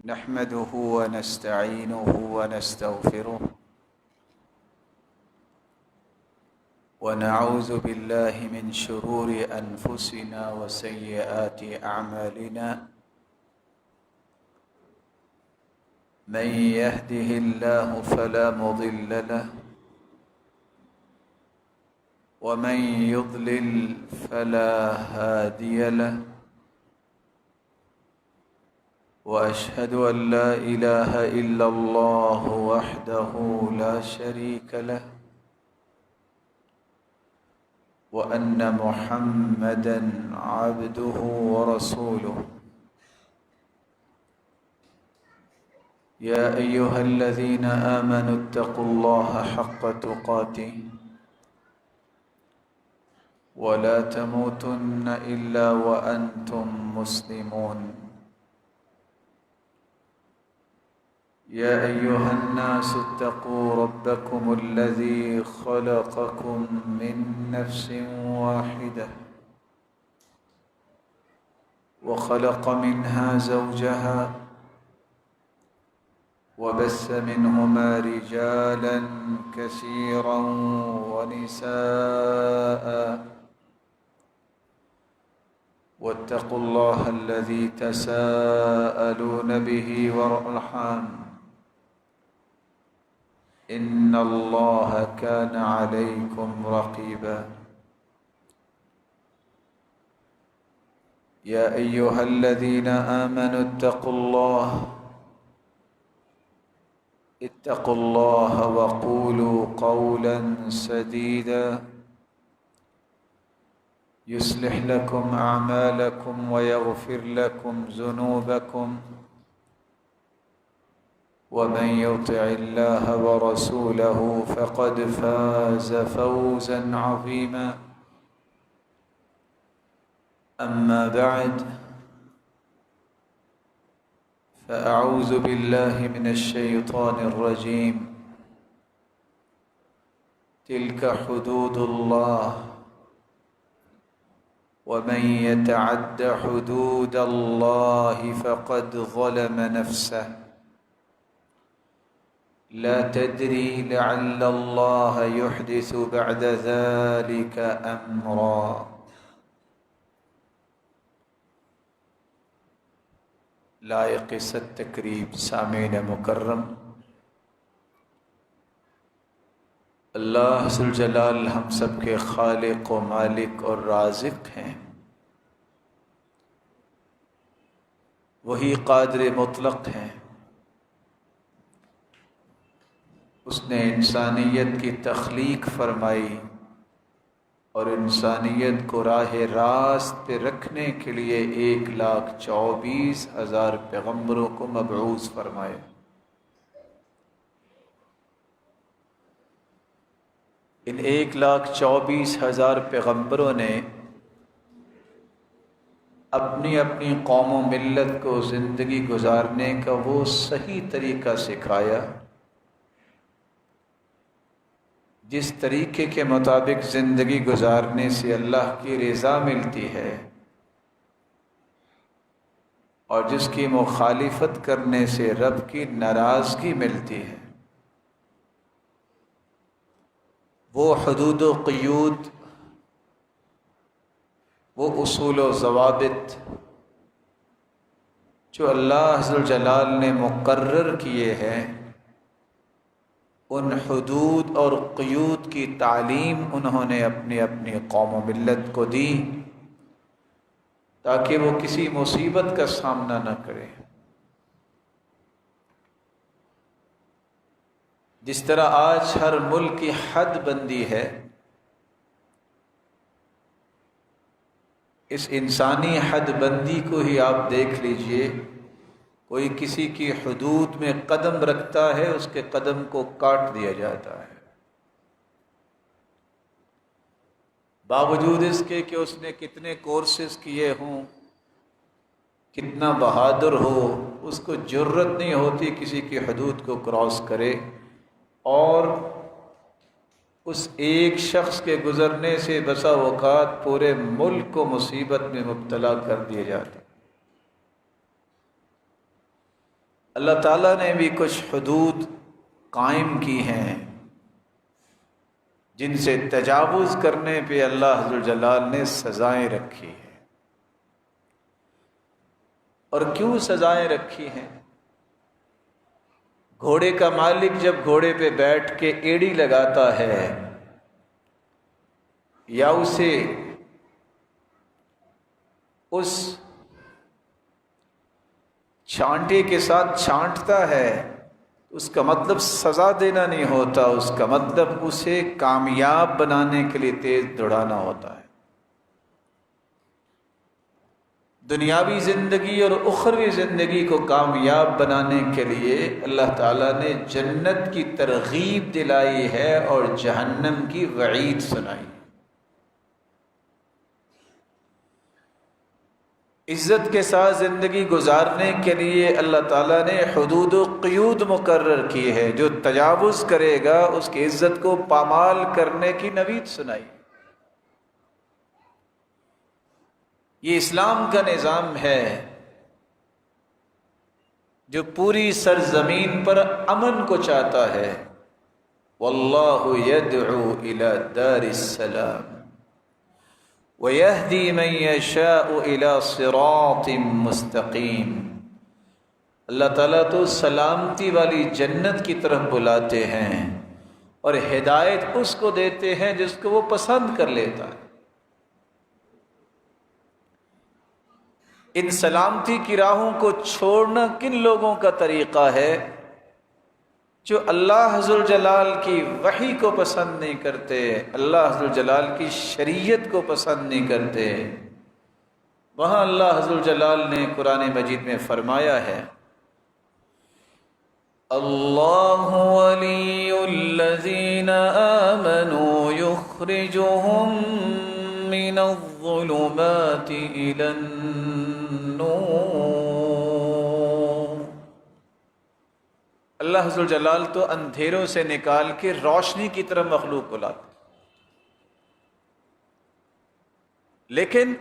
نحمده ونستعينه ونستغفره ونعوذ بالله من شرور أنفسنا وسيئات أعمالنا من يهده الله فلا مضل له ومن يضلل فلا هادي له وأشهد أن لا إله إلا الله وحده لا شريك له وأن محمدًا عبده ورسوله يا أيها الذين آمنوا اتقوا الله حق تقاته ولا تموتن إلا وأنتم مسلمون يا أيها الناس اتقوا ربكم الذي خلقكم من نفس واحدة وخلق منها زوجها وبث منهما رجالا كثيرا ونساء واتقوا الله الذي تساءلون به والأرحام إن الله كان عليكم رقيبا يا أيها الذين آمنوا اتقوا الله وقولوا قولا سديدا يصلح لكم أعمالكم ويغفر لكم ذنوبكم ومن يطع الله ورسوله فقد فاز فوزا عظيما أما بعد فأعوذ بالله من الشيطان الرجيم تلك حدود الله ومن يتعد حدود الله فقد ظلم نفسه لا تدري لعل الله يحدث بعد ذلك أمرا لائق ست تقریب سامعین مکرم، اللہ ذوالجلال ہم سب کے خالق و مالک اور رازق ہیں۔ وہی قادر مطلق ہیں۔ اس نے انسانیت کی تخلیق فرمائی اور انسانیت کو راہ راست پہ رکھنے کے لیے 1,24,000 پیغمبروں کو مبعوث فرمائے۔ ان 1,24,000 پیغمبروں نے اپنی اپنی قوم و ملت کو زندگی گزارنے کا وہ صحیح طریقہ سکھایا جس طریقے کے مطابق زندگی گزارنے سے اللہ کی رضا ملتی ہے اور جس کی مخالفت کرنے سے رب کی ناراضگی ملتی ہے۔ وہ حدود و قیود، وہ اصول و ضوابط جو اللہ ذوالجلال نے مقرر کیے ہیں، ان حدود اور قیود کی تعلیم انہوں نے اپنی اپنی قوم و ملت کو دی تاکہ وہ کسی مصیبت کا سامنا نہ کرے۔ جس طرح آج ہر ملک کی حد بندی ہے، اس انسانی حد بندی کو ہی آپ دیکھ لیجئے، کوئی کسی کی حدود میں قدم رکھتا ہے اس کے قدم کو کاٹ دیا جاتا ہے، باوجود اس کے کہ اس نے کتنے کورسز کیے ہوں، کتنا بہادر ہو، اس کو جرت نہیں ہوتی کسی کی حدود کو کراس کرے، اور اس ایک شخص کے گزرنے سے بسا اوقات پورے ملک کو مصیبت میں مبتلا کر دیے جاتے۔ اللہ تعالیٰ نے بھی کچھ حدود قائم کی ہیں جن سے تجاوز کرنے پہ اللہ ذوالجلال نے سزائیں رکھی ہیں۔ اور کیوں سزائیں رکھی ہیں؟ گھوڑے کا مالک جب گھوڑے پہ بیٹھ کے ایڑی لگاتا ہے یا اسے اس چھانٹے کے ساتھ چھانٹتا ہے، اس کا مطلب سزا دینا نہیں ہوتا، اس کا مطلب اسے کامیاب بنانے کے لیے تیز دوڑانا ہوتا ہے۔ دنیاوی زندگی اور اخروی زندگی کو کامیاب بنانے کے لیے اللہ تعالیٰ نے جنت کی ترغیب دلائی ہے اور جہنم کی وعید سنائی۔ عزت کے ساتھ زندگی گزارنے کے لیے اللہ تعالیٰ نے حدود و قیود مقرر کی ہے، جو تجاوز کرے گا اس کی عزت کو پامال کرنے کی نوید سنائی۔ یہ اسلام کا نظام ہے جو پوری سرزمین پر امن کو چاہتا ہے۔ واللہ یدعو الی دار السلام وَيَهْدِي مَن يَشَاءُ إِلَى صِرَاطٍ مُسْتَقِيم۔ اللہ تعالیٰ تو سلامتی والی جنت کی طرف بلاتے ہیں اور ہدایت اس کو دیتے ہیں جس کو وہ پسند کر لیتا ہے۔ ان سلامتی کی راہوں کو چھوڑنا کن لوگوں کا طریقہ ہے؟ جو اللہ ذوالجلال کی وحی کو پسند نہیں کرتے، اللہ ذوالجلال کی شریعت کو پسند نہیں کرتے۔ وہاں اللہ ذوالجلال نے قرآن مجید میں فرمایا ہے، اللہ ولی الذین آمنوا یخرجهم من الظلمات الی النور۔ اللہ ذوالجلال تو اندھیروں سے نکال کے روشنی کی طرف مخلوق کو لاتا، لیکن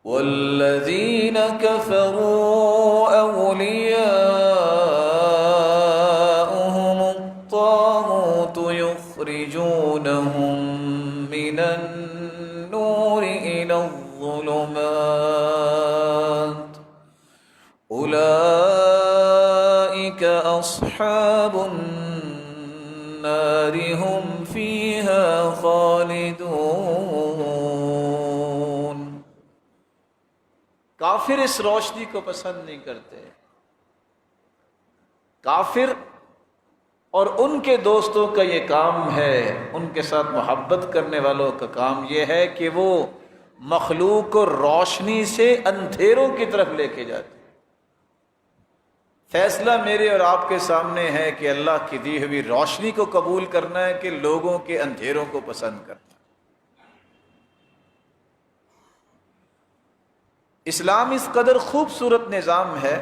والذین کفروا اولیاؤہم الطاغوت یخرجونہم من النور الی الظلمات اولئک اصحاب النار هم فیہا خالدون۔ کافر اس روشنی کو پسند نہیں کرتے۔ کافر اور ان کے دوستوں کا یہ کام ہے، ان کے ساتھ محبت کرنے والوں کا کام یہ ہے کہ وہ مخلوق کو روشنی سے اندھیروں کی طرف لے کے جاتے۔ فیصلہ میرے اور آپ کے سامنے ہے کہ اللہ کی دی ہوئی روشنی کو قبول کرنا ہے کہ لوگوں کے اندھیروں کو پسند کرنا۔ اسلام اس قدر خوبصورت نظام ہے،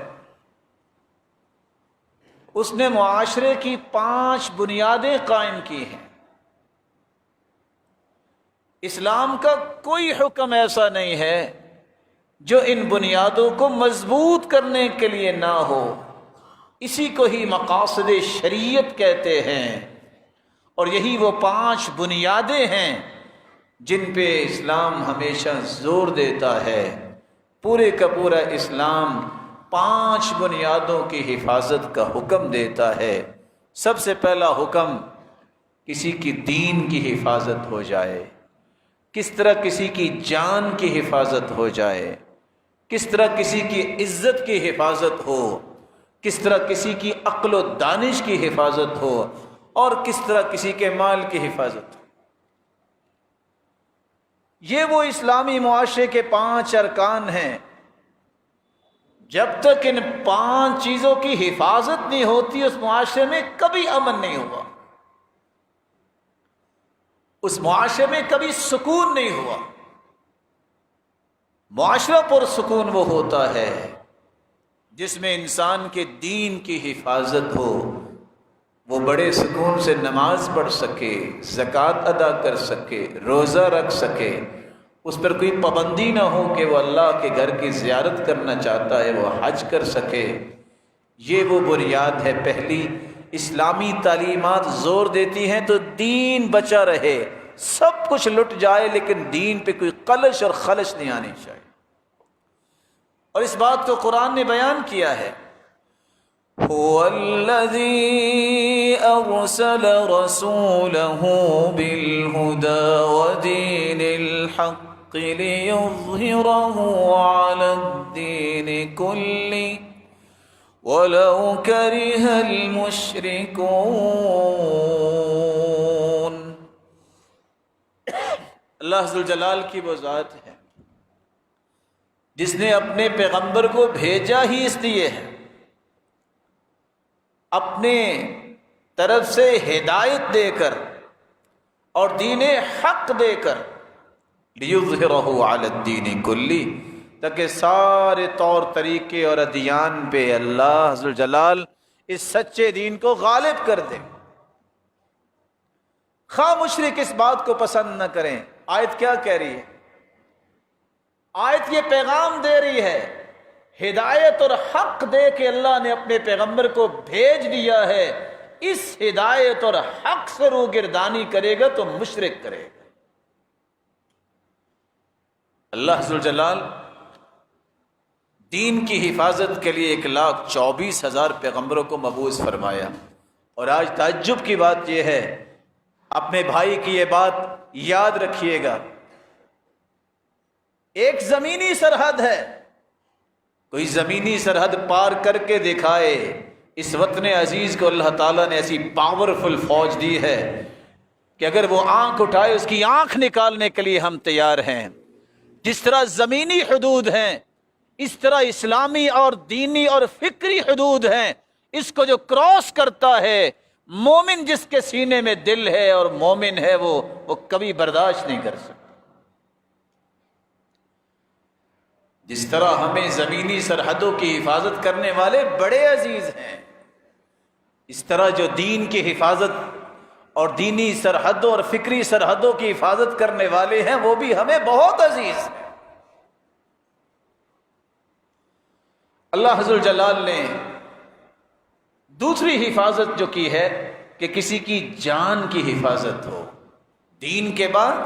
اس نے معاشرے کی 5 بنیادیں قائم کی ہیں۔ اسلام کا کوئی حکم ایسا نہیں ہے جو ان بنیادوں کو مضبوط کرنے کے لیے نہ ہو۔ اسی کو ہی مقاصد شریعت کہتے ہیں، اور یہی وہ 5 بنیادیں ہیں جن پہ اسلام ہمیشہ زور دیتا ہے۔ پورے کا پورا اسلام 5 بنیادوں کی حفاظت کا حکم دیتا ہے۔ سب سے پہلا حکم، کسی کی دین کی حفاظت ہو جائے، کس طرح کسی کی جان کی حفاظت ہو جائے، کس طرح کسی کی عزت کی حفاظت ہو، کس طرح کسی کی عقل و دانش کی حفاظت ہو، اور کس طرح کسی کے مال کی حفاظت ہو۔ یہ وہ اسلامی معاشرے کے 5 ارکان ہیں۔ جب تک ان 5 چیزوں کی حفاظت نہیں ہوتی، اس معاشرے میں کبھی امن نہیں ہوا، اس معاشرے میں کبھی سکون نہیں ہوا۔ معاشرہ پرسکون وہ ہوتا ہے جس میں انسان کے دین کی حفاظت ہو، وہ بڑے سکون سے نماز پڑھ سکے، زکوٰۃ ادا کر سکے، روزہ رکھ سکے، اس پر کوئی پابندی نہ ہو کہ وہ اللہ کے گھر کی زیارت کرنا چاہتا ہے وہ حج کر سکے، یہ وہ بنیاد ہے پہلی۔ اسلامی تعلیمات زور دیتی ہیں تو دین بچا رہے، سب کچھ لٹ جائے لیکن دین پہ کوئی قلش اور خلش نہیں آنی چاہیے، اور اس بات کو قرآن نے بیان کیا ہے۔ هو الذي أرسل رسوله بالهدى ودين الحق ليظهره على الدين كله ولو كره المشركون۔ اللہ ذو الجلال کی وہ ذات ہے جس نے اپنے پیغمبر کو بھیجا ہی اس لیے ہے، اپنے طرف سے ہدایت دے کر اور دین حق دے کر، لیظہرہ علی الدین کلی، تاکہ سارے طور طریقے اور ادیان پہ اللہ ذو الجلال اس سچے دین کو غالب کر دے، خواہ مشرک اس بات کو پسند نہ کریں۔ آیت کیا کہہ رہی ہے؟ آیت یہ پیغام دے رہی ہے، ہدایت اور حق دے کے اللہ نے اپنے پیغمبر کو بھیج دیا ہے، اس ہدایت اور حق سے روگردانی کرے گا تو مشرک کرے گا۔ اللہ ذو الجلال دین کی حفاظت کے لیے 1,24,000 پیغمبروں کو مبعوث فرمایا، اور آج تعجب کی بات یہ ہے، اپنے بھائی کی یہ بات یاد رکھیے گا، ایک زمینی سرحد ہے، کوئی زمینی سرحد پار کر کے دکھائے۔ اس وطن عزیز کو اللہ تعالیٰ نے ایسی پاورفل فوج دی ہے کہ اگر وہ آنکھ اٹھائے اس کی آنکھ نکالنے کے لیے ہم تیار ہیں۔ جس طرح زمینی حدود ہیں اس طرح اسلامی اور دینی اور فکری حدود ہیں، اس کو جو کراس کرتا ہے، مومن جس کے سینے میں دل ہے اور مومن ہے وہ کبھی برداشت نہیں کر سکتا۔ جس طرح ہمیں زمینی سرحدوں کی حفاظت کرنے والے بڑے عزیز ہیں، اس طرح جو دین کی حفاظت اور دینی سرحدوں اور فکری سرحدوں کی حفاظت کرنے والے ہیں وہ بھی ہمیں بہت عزیز ہیں۔ اللہ ذو الجلال نے دوسری حفاظت جو کی ہے کہ کسی کی جان کی حفاظت ہو، دین کے بعد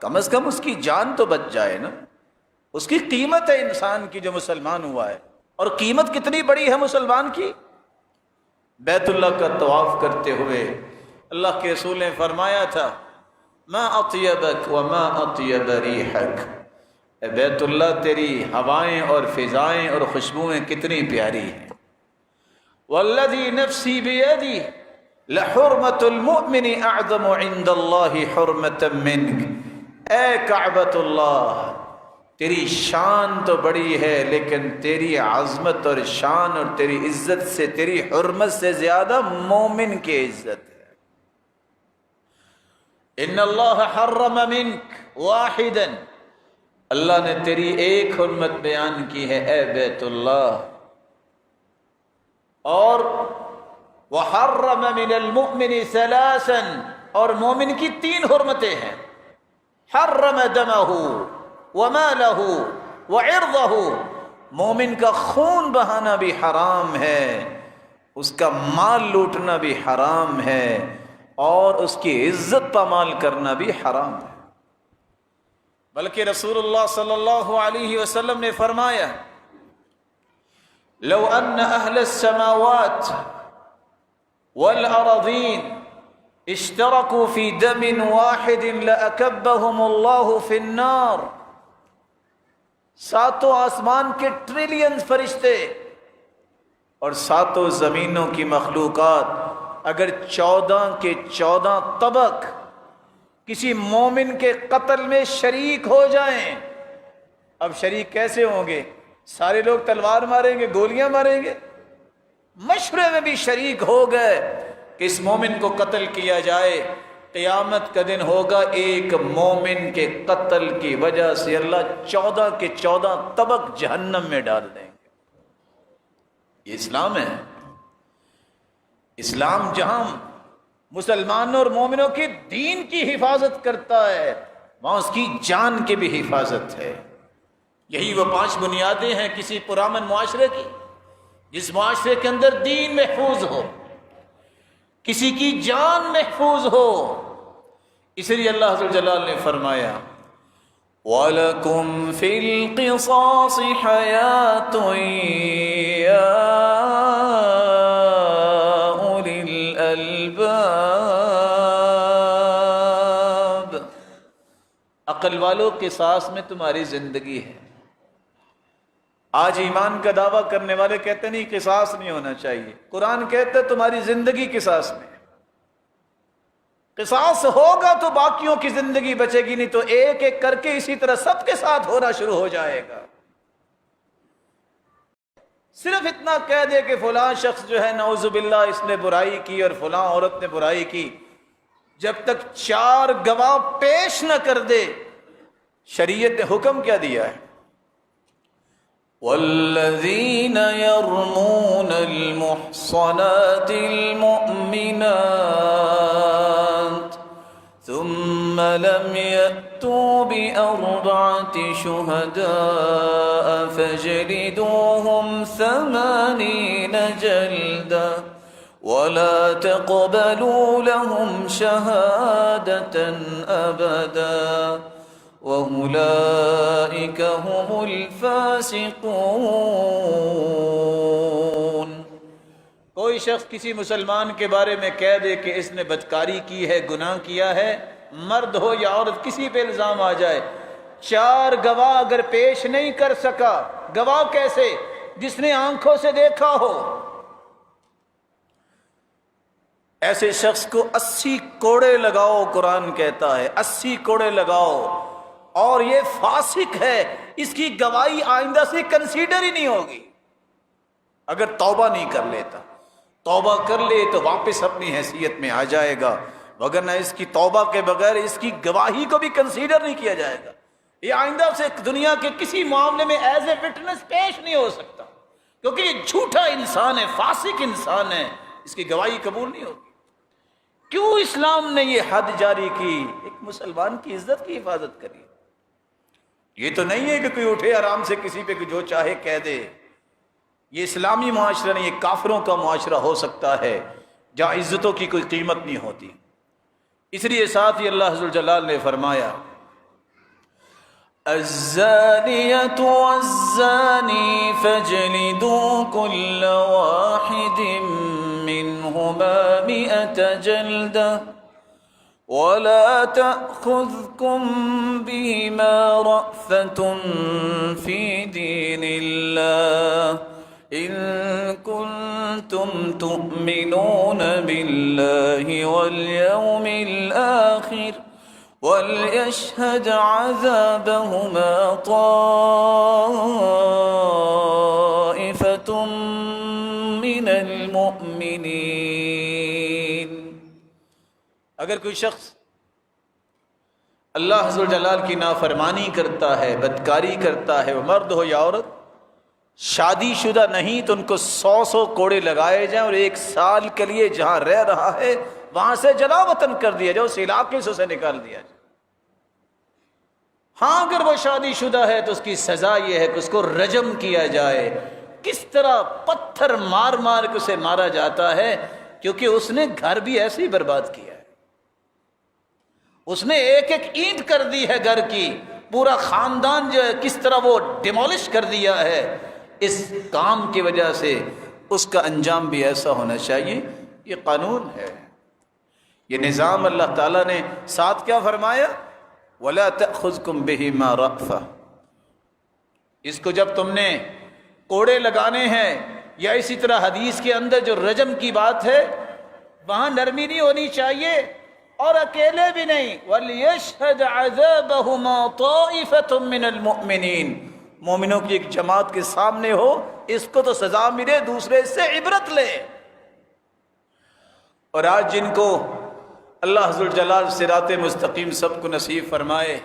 کم از کم اس کی جان تو بچ جائے نا، اس کی قیمت ہے انسان کی جو مسلمان ہوا ہے، اور قیمت کتنی بڑی ہے مسلمان کی۔ بیت اللہ کا طواف کرتے ہوئے اللہ کے رسول نے فرمایا تھا، ما اطیبک وما اطیب ریحک، اے بیت اللہ تیری ہوائیں اور فضائیں اور خوشبوئیں کتنی پیاری ہیں۔ والذی نفسی بیدی لحرمت المؤمن اعظم عند اللہ حرمت منک، اے کعبۃ اللہ تیری شان تو بڑی ہے لیکن تیری عظمت اور شان اور تیری عزت سے، تیری حرمت سے زیادہ مومن کی عزت ہے۔ ان اللہ حرم منک واحدا، اللہ نے تیری ایک حرمت بیان کی ہے اے بیت اللہ، اور وحرم من المؤمن ثلاثا، اور مومن کی 3 حرمتیں ہیں، حرم دمہ ومالہ وعرضہ، مومن کا خون بہانا بھی حرام ہے، اس کا مال لوٹنا بھی حرام ہے، اور اس کی عزت پامال کرنا بھی حرام ہے۔ بلکہ رسول اللہ صلی اللہ علیہ وسلم نے فرمایا، لو ان اہل السماوات والارضین اشترکوا فی دم واحد لاکبہم اللہ فی النار، 7 آسمان کے ٹریلین فرشتے اور 7 زمینوں کی مخلوقات اگر 14 کے 14 طبق کسی مومن کے قتل میں شریک ہو جائیں، اب شریک کیسے ہوں گے؟ سارے لوگ تلوار ماریں گے، گولیاں ماریں گے؟ مشورے میں بھی شریک ہو گئے کہ اس مومن کو قتل کیا جائے، قیامت کا دن ہوگا ایک مومن کے قتل کی وجہ سے اللہ 14 کے 14 طبق جہنم میں ڈال دیں گے۔ یہ اسلام ہے، اسلام جہاں مسلمانوں اور مومنوں کے دین کی حفاظت کرتا ہے وہاں اس کی جان کی بھی حفاظت ہے۔ یہی وہ 5 بنیادیں ہیں کسی پرامن معاشرے کی جس معاشرے کے اندر دین محفوظ ہو، کسی کی جان محفوظ ہو، اس لیے اللہ عز و جلال نے فرمایا وَلَكُمْ فِي الْقِصَاصِ حَيَاةٌ يَا أُولِي الْأَلْبَابِ، عقل والو قصاص میں تمہاری زندگی ہے۔ آج ایمان کا دعویٰ کرنے والے کہتے نہیں قصاص نہیں ہونا چاہیے، قرآن کہتا ہے تمہاری زندگی قصاص میں، قصاص ہوگا تو باقیوں کی زندگی بچے گی، نہیں تو ایک ایک کر کے اسی طرح سب کے ساتھ ہونا شروع ہو جائے گا۔ صرف اتنا کہہ دے کہ فلاں شخص جو ہے نعوذ باللہ اس نے برائی کی اور فلاں عورت نے برائی کی، جب تک 4 گواہ پیش نہ کر دے، شریعت نے حکم کیا دیا ہے؟ والذین یرمون المحصنات المؤمنات ثم لم یأتوا بأربعة شہداء فاجلدوهم 80 جلدة ولا تقبلوا لهم شهادة أبدا وَأُولَئِكَ هُمُ الْفَاسِقُونَ۔ کوئی شخص کسی مسلمان کے بارے میں کہہ دے کہ اس نے بدکاری کی ہے، گناہ کیا ہے، مرد ہو یا عورت، کسی پہ الزام آ جائے، 4 گواہ اگر پیش نہیں کر سکا، گواہ کیسے؟ جس نے آنکھوں سے دیکھا ہو، ایسے شخص کو 80 کوڑے لگاؤ، قرآن کہتا ہے 80 کوڑے لگاؤ، اور یہ فاسق ہے، اس کی گواہی آئندہ سے کنسیڈر ہی نہیں ہوگی اگر توبہ نہیں کر لیتا۔ توبہ کر لے تو واپس اپنی حیثیت میں آ جائے گا، وگرنہ اس کی توبہ کے بغیر اس کی گواہی کو بھی کنسیڈر نہیں کیا جائے گا۔ یہ آئندہ سے دنیا کے کسی معاملے میں ایز اے وٹنس پیش نہیں ہو سکتا، کیونکہ یہ جھوٹا انسان ہے، فاسق انسان ہے، اس کی گواہی قبول نہیں ہوگی۔ کیوں اسلام نے یہ حد جاری کی؟ ایک مسلمان کی عزت کی حفاظت کری۔ یہ تو نہیں ہے کہ کوئی اٹھے آرام سے کسی پہ جو چاہے کہہ دے۔ یہ اسلامی معاشرہ نہیں، یہ کافروں کا معاشرہ ہو سکتا ہے جہاں عزتوں کی کوئی قیمت نہیں ہوتی۔ اس لیے ساتھ ہی اللہ عز و جلال نے فرمایا الزانیۃ والزانی فاجلدوا کل واحد منہما 100 جلدہ وَلَا تَأْخُذْكُمْ بِهِمَا رَأْفَةٌ فِي دِينِ اللَّهِ إِن كُنتُمْ تُؤْمِنُونَ بِاللَّهِ وَالْيَوْمِ الْآخِرِ وَلْيَشْهَدْ عَذَابَهُمَا طَائِفَةٌ مِّنَ الْمُؤْمِنِينَ۔ اگر کوئی شخص اللہ عز و جلال کی نافرمانی کرتا ہے، بدکاری کرتا ہے، وہ مرد ہو یا عورت، شادی شدہ نہیں تو ان کو 100 کوڑے لگائے جائیں، اور 1 سال کے لیے جہاں رہ رہا ہے وہاں سے جلا وطن کر دیا جائے، اس علاقے سے اسے نکال دیا جائے۔ ہاں اگر وہ شادی شدہ ہے تو اس کی سزا یہ ہے کہ اس کو رجم کیا جائے۔ کس طرح پتھر مار مار کے اسے مارا جاتا ہے، کیونکہ اس نے گھر بھی ایسے ہی برباد کیا ہے، اس نے ایک ایک اینٹ کر دی ہے گھر کی، پورا خاندان جو ہے کس طرح وہ ڈیمولش کر دیا ہے۔ اس کام کی وجہ سے اس کا انجام بھی ایسا ہونا چاہیے۔ یہ قانون ہے، یہ نظام اللہ تعالیٰ نے ساتھ کیا فرمایا؟ وَلَا تَأْخُذْكُمْ بِهِمَا رَأْفَةٌ۔ اس کو جب تم نے کوڑے لگانے ہیں، یا اسی طرح حدیث کے اندر جو رجم کی بات ہے وہاں نرمی نہیں ہونی چاہیے، اور اکیلے بھی نہیں، وَلْيَشْهَدْ عَذَابَهُمَا طَائِفَةٌ مِّنَ الْمُؤْمِنِينَ، مومنوں کی ایک جماعت کے سامنے ہو، اس کو تو سزا ملے، دوسرے اس سے عبرت لے۔ اور آج جن کو اللہ ذوالجلال صراط مستقیم سب کو نصیب فرمائے،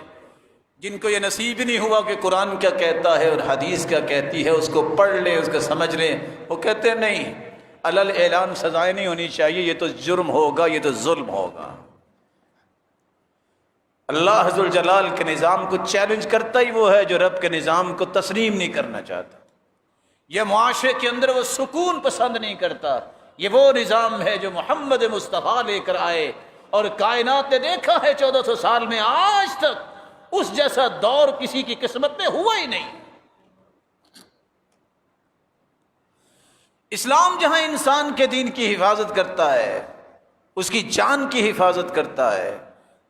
جن کو یہ نصیب نہیں ہوا کہ قرآن کیا کہتا ہے اور حدیث کیا کہتی ہے اس کو پڑھ لیں، اس کو سمجھ لیں، وہ کہتے ہیں نہیں، علل اعلان سزائیں نہیں ہونی چاہیے، یہ تو جرم ہوگا، یہ تو ظلم ہوگا۔ اللہ ذوالجلال کے نظام کو چیلنج کرتا ہی وہ ہے جو رب کے نظام کو تسلیم نہیں کرنا چاہتا۔ یہ معاشرے کے اندر وہ سکون پسند نہیں کرتا. یہ وہ نظام ہے جو محمد مصطفیٰ لے کر آئے، اور کائنات نے دیکھا ہے 1400 سال میں آج تک اس جیسا دور کسی کی قسمت میں ہوا ہی نہیں. اسلام جہاں انسان کے دین کی حفاظت کرتا ہے، اس کی جان کی حفاظت کرتا ہے،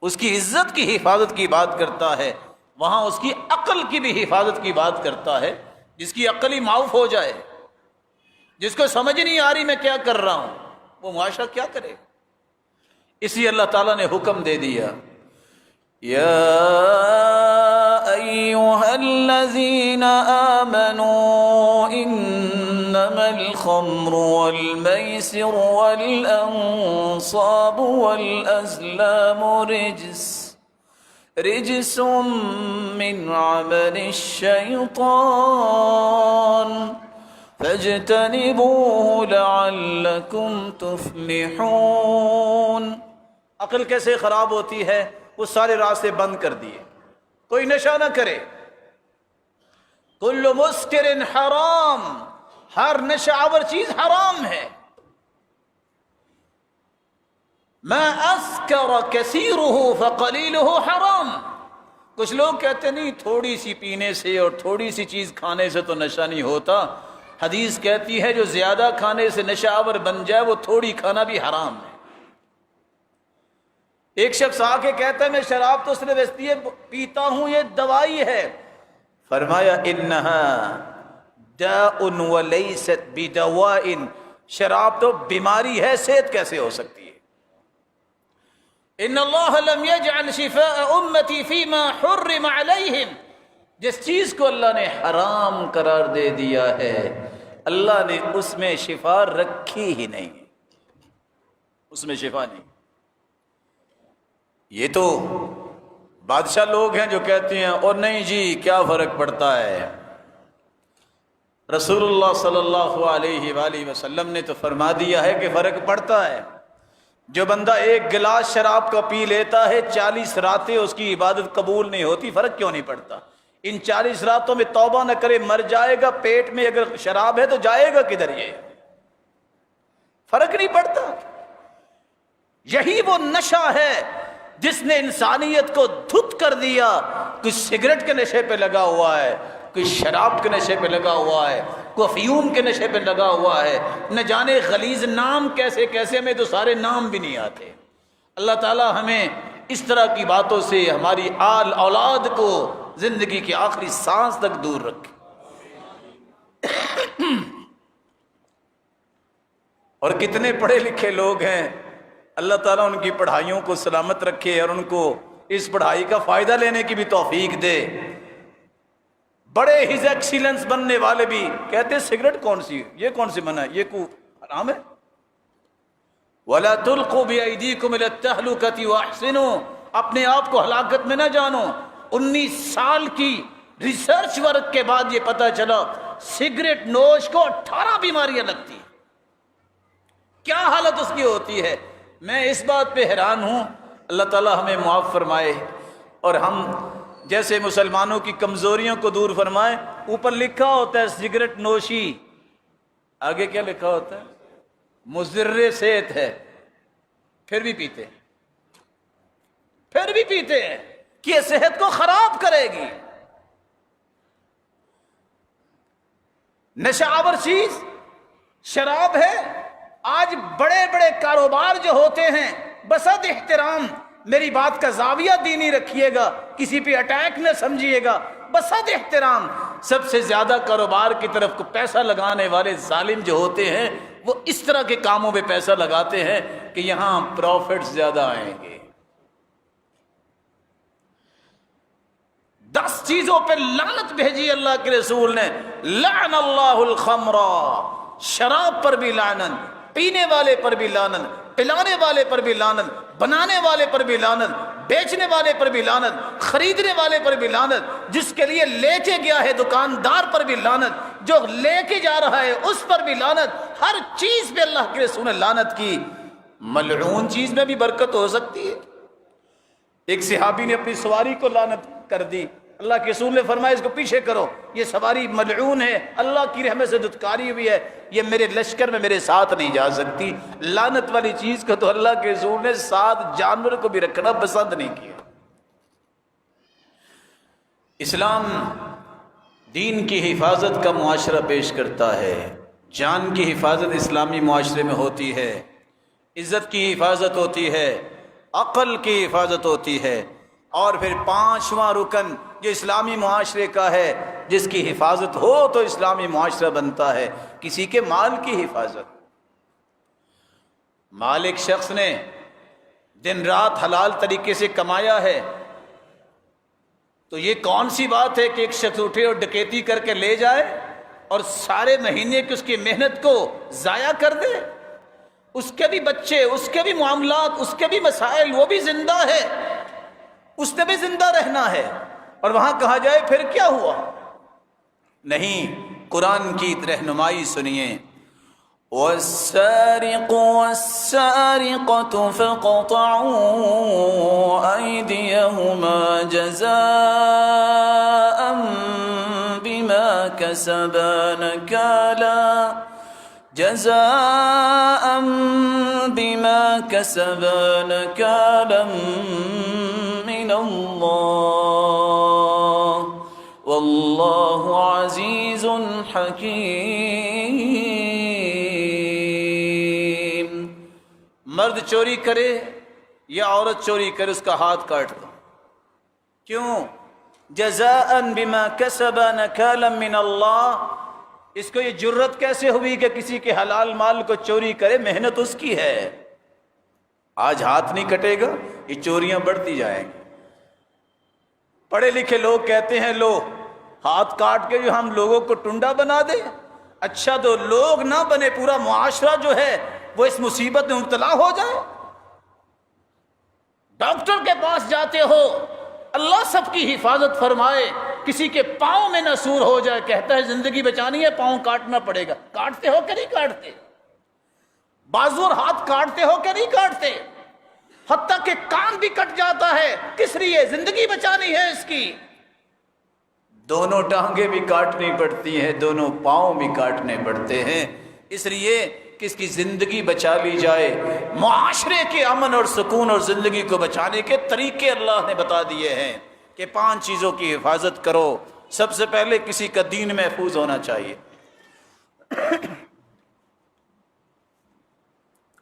اس کی عزت کی حفاظت کی بات کرتا ہے، وہاں اس کی عقل کی بھی حفاظت کی بات کرتا ہے. جس کی عقل ہی معاف ہو جائے، جس کو سمجھ نہیں آ رہی میں کیا کر رہا ہوں، وہ معاشرہ کیا کرے؟ اسی اللہ تعالیٰ نے حکم دے دیا، یا ایھا الذین آمنوا انما الخمر والمیسر والانصاب والازلام رجس من عمل الشیطان فاجتنبوه لعلکم تفلحون. عقل کیسے خراب ہوتی ہے؟ وہ سارے راستے بند کر دیے. کوئی نشہ نہ کرے. کل مسکر حرام، ہر نشہ آور چیز حرام ہے. ما اسکر کثیرہ فقلیلہ حرام. کچھ لوگ کہتے نہیں تھوڑی سی پینے سے اور تھوڑی سی چیز کھانے سے تو نشہ نہیں ہوتا. حدیث کہتی ہے جو زیادہ کھانے سے نشہ آور بن جائے وہ تھوڑی کھانا بھی حرام ہے. ایک شخص آ کے کہتا ہے میں شراب تو صرف اس لیے پیتا ہوں یہ دوائی ہے. فرمایا انہا داء ولیست بدواء. شراب تو بیماری ہے، صحت کیسے ہو سکتی ہے؟ ان اللہ لم یجعل شفاء امتی فیما حرم علیہم. جس چیز کو اللہ نے حرام قرار دے دیا ہے اللہ نے اس میں شفا رکھی ہی نہیں، اس میں شفا نہیں. یہ تو بادشاہ لوگ ہیں جو کہتے ہیں اور نہیں جی کیا فرق پڑتا ہے. رسول اللہ صلی اللہ علیہ وآلہ وسلم نے تو فرما دیا ہے کہ فرق پڑتا ہے. جو بندہ ایک گلاس شراب کا پی لیتا ہے 40 راتیں اس کی عبادت قبول نہیں ہوتی. فرق کیوں نہیں پڑتا؟ ان 40 راتوں میں توبہ نہ کرے مر جائے گا. پیٹ میں اگر شراب ہے تو جائے گا کدھر؟ یہ فرق نہیں پڑتا. یہی وہ نشہ ہے جس نے انسانیت کو دھت کر دیا. کوئی سگریٹ کے نشے پہ لگا ہوا ہے، کوئی شراب کے نشے پہ لگا ہوا ہے، کوئی افیون کے نشے پہ لگا ہوا ہے. نہ جانے غلیظ نام کیسے کیسے میں تو سارے نام بھی نہیں آتے. اللہ تعالی ہمیں اس طرح کی باتوں سے ہماری آل اولاد کو زندگی کی آخری سانس تک دور رکھے. اور کتنے پڑھے لکھے لوگ ہیں، اللہ تعالیٰ ان کی پڑھائیوں کو سلامت رکھے اور ان کو اس پڑھائی کا فائدہ لینے کی بھی توفیق دے. بڑے ہز ایکسیلنس بننے والے بھی کہتے ہیں سگریٹ کون سی، یہ کون سی منع ہے، یہ کو حرام ہے. وَلَا تُلْقُوا بِأَيْدِيكُمْ إِلَى التَّهْلُكَةِ وَأَحْسِنُوا. اپنے آپ کو ہلاکت میں نہ جانو. 19 سال کی ریسرچ ورک کے بعد یہ پتہ چلا سگریٹ نوش کو 18 بیماریاں لگتی ہیں. کیا حالت اس کی ہوتی ہے؟ میں اس بات پہ حیران ہوں. اللہ تعالیٰ ہمیں معاف فرمائے اور ہم جیسے مسلمانوں کی کمزوریوں کو دور فرمائے. اوپر لکھا ہوتا ہے سگریٹ نوشی، آگے کیا لکھا ہوتا ہے؟ مضر صحت ہے، پھر بھی پیتے ہیں، پھر بھی پیتے ہیں کہ یہ صحت کو خراب کرے گی. نشہ آور چیز شراب ہے. آج بڑے بڑے کاروبار جو ہوتے ہیں بسد احترام، میری بات کا زاویہ دینی رکھیے گا، کسی پہ اٹیک نہ سمجھیے گا، بسد احترام سب سے زیادہ کاروبار کی طرف کو پیسہ لگانے والے ظالم جو ہوتے ہیں وہ اس طرح کے کاموں پہ پیسہ لگاتے ہیں کہ یہاں پروفٹ زیادہ آئیں گے. 10 چیزوں پہ لعنت بھیجی اللہ کے رسول نے. لعن اللہ الخمر، شراب پر بھی لعنت، پینے والے پر بھی لعنت، پلانے والے پر بھی لعنت، بنانے والے پر بھی لعنت، بیچنے والے پر بھی لعنت، خریدنے والے پر بھی لعنت، جس کے لیے لے کے گیا ہے دکاندار پر بھی لعنت، جو لے کے جا رہا ہے اس پر بھی لعنت. ہر چیز پہ اللہ کے رسول نے لعنت کی. ملعون چیز میں بھی برکت ہو سکتی ہے. ایک صحابی نے اپنی سواری کو لعنت کر دی. اللہ کے رسول نے فرمایا اس کو پیچھے کرو، یہ سواری ملعون ہے، اللہ کی رحمت سے دھتکاری ہوئی ہے، یہ میرے لشکر میں میرے ساتھ نہیں جا سکتی۔ لعنت والی چیز کو تو اللہ کے رسول نے ساتھ جانور کو بھی رکھنا پسند نہیں کیا۔ اسلام دین کی حفاظت کا معاشرہ پیش کرتا ہے، جان کی حفاظت اسلامی معاشرے میں ہوتی ہے، عزت کی حفاظت ہوتی ہے، عقل کی حفاظت ہوتی ہے، اور پھر پانچواں رکن جو اسلامی معاشرے کا ہے، جس کی حفاظت ہو تو اسلامی معاشرہ بنتا ہے، کسی کے مال کی حفاظت۔ مال ایک شخص نے دن رات حلال طریقے سے کمایا ہے، تو یہ کون سی بات ہے کہ ایک شخص اٹھے اور ڈکیتی کر کے لے جائے اور سارے مہینے کی اس کی محنت کو ضائع کر دے؟ اس کے بھی بچے، اس کے بھی معاملات، اس کے بھی مسائل، وہ بھی زندہ ہے، اس نے بھی زندہ رہنا ہے، اور وہاں کہا جائے پھر کیا ہوا؟ نہیں، قرآن کی رہنمائی سنیے۔ وَالسَّارِقُ وَالسَّارِقَةُ فَاقْطَعُوا أَيْدِيَهُمَا جَزَاءً بِمَا كَسَبَا نَكَالًا مِّنَ اللَّهِ وَاللَّهُ عَزِيزٌ حَكِيمٌ۔ مرد چوری کرے یا عورت چوری کرے، اس کا ہاتھ کاٹ دو۔ کیوں؟ جزاء بما کسب نکالا من اللہ۔ اس کو یہ جرت کیسے ہوئی کہ کسی کے حلال مال کو چوری کرے؟ محنت اس کی ہے۔ آج ہاتھ نہیں کٹے گا، یہ چوریاں بڑھتی جائیں گی۔ پڑھے لکھے لوگ کہتے ہیں لو ہاتھ کاٹ کے جو ہم لوگوں کو ٹنڈا بنا دیں۔ اچھا تو لوگ نہ بنے، پورا معاشرہ جو ہے وہ اس مصیبت میں مبتلا ہو جائے۔ ڈاکٹر کے پاس جاتے ہو، اللہ سب کی حفاظت فرمائے، کسی کے پاؤں میں نہ سور ہو جائے، کہتا ہے زندگی بچانی ہے پاؤں کاٹنا پڑے گا۔ کاٹتے ہو کہ نہیں کاٹتے؟ بازو اور ہاتھ کاٹتے ہو کہ نہیں کاٹتے؟ حتیٰ کہ کان بھی کٹ جاتا ہے، کس لیے؟ زندگی بچانی ہے اس کی۔ دونوں ٹانگیں بھی کاٹنی پڑتی ہیں، دونوں پاؤں بھی کاٹنے پڑتے ہیں، اس لیے کہ اس کی زندگی بچا لی جائے۔ معاشرے کے امن اور سکون اور زندگی کو بچانے کے طریقے اللہ نے بتا دیے ہیں کہ 5 چیزوں کی حفاظت کرو۔ سب سے پہلے کسی کا دین محفوظ ہونا چاہیے،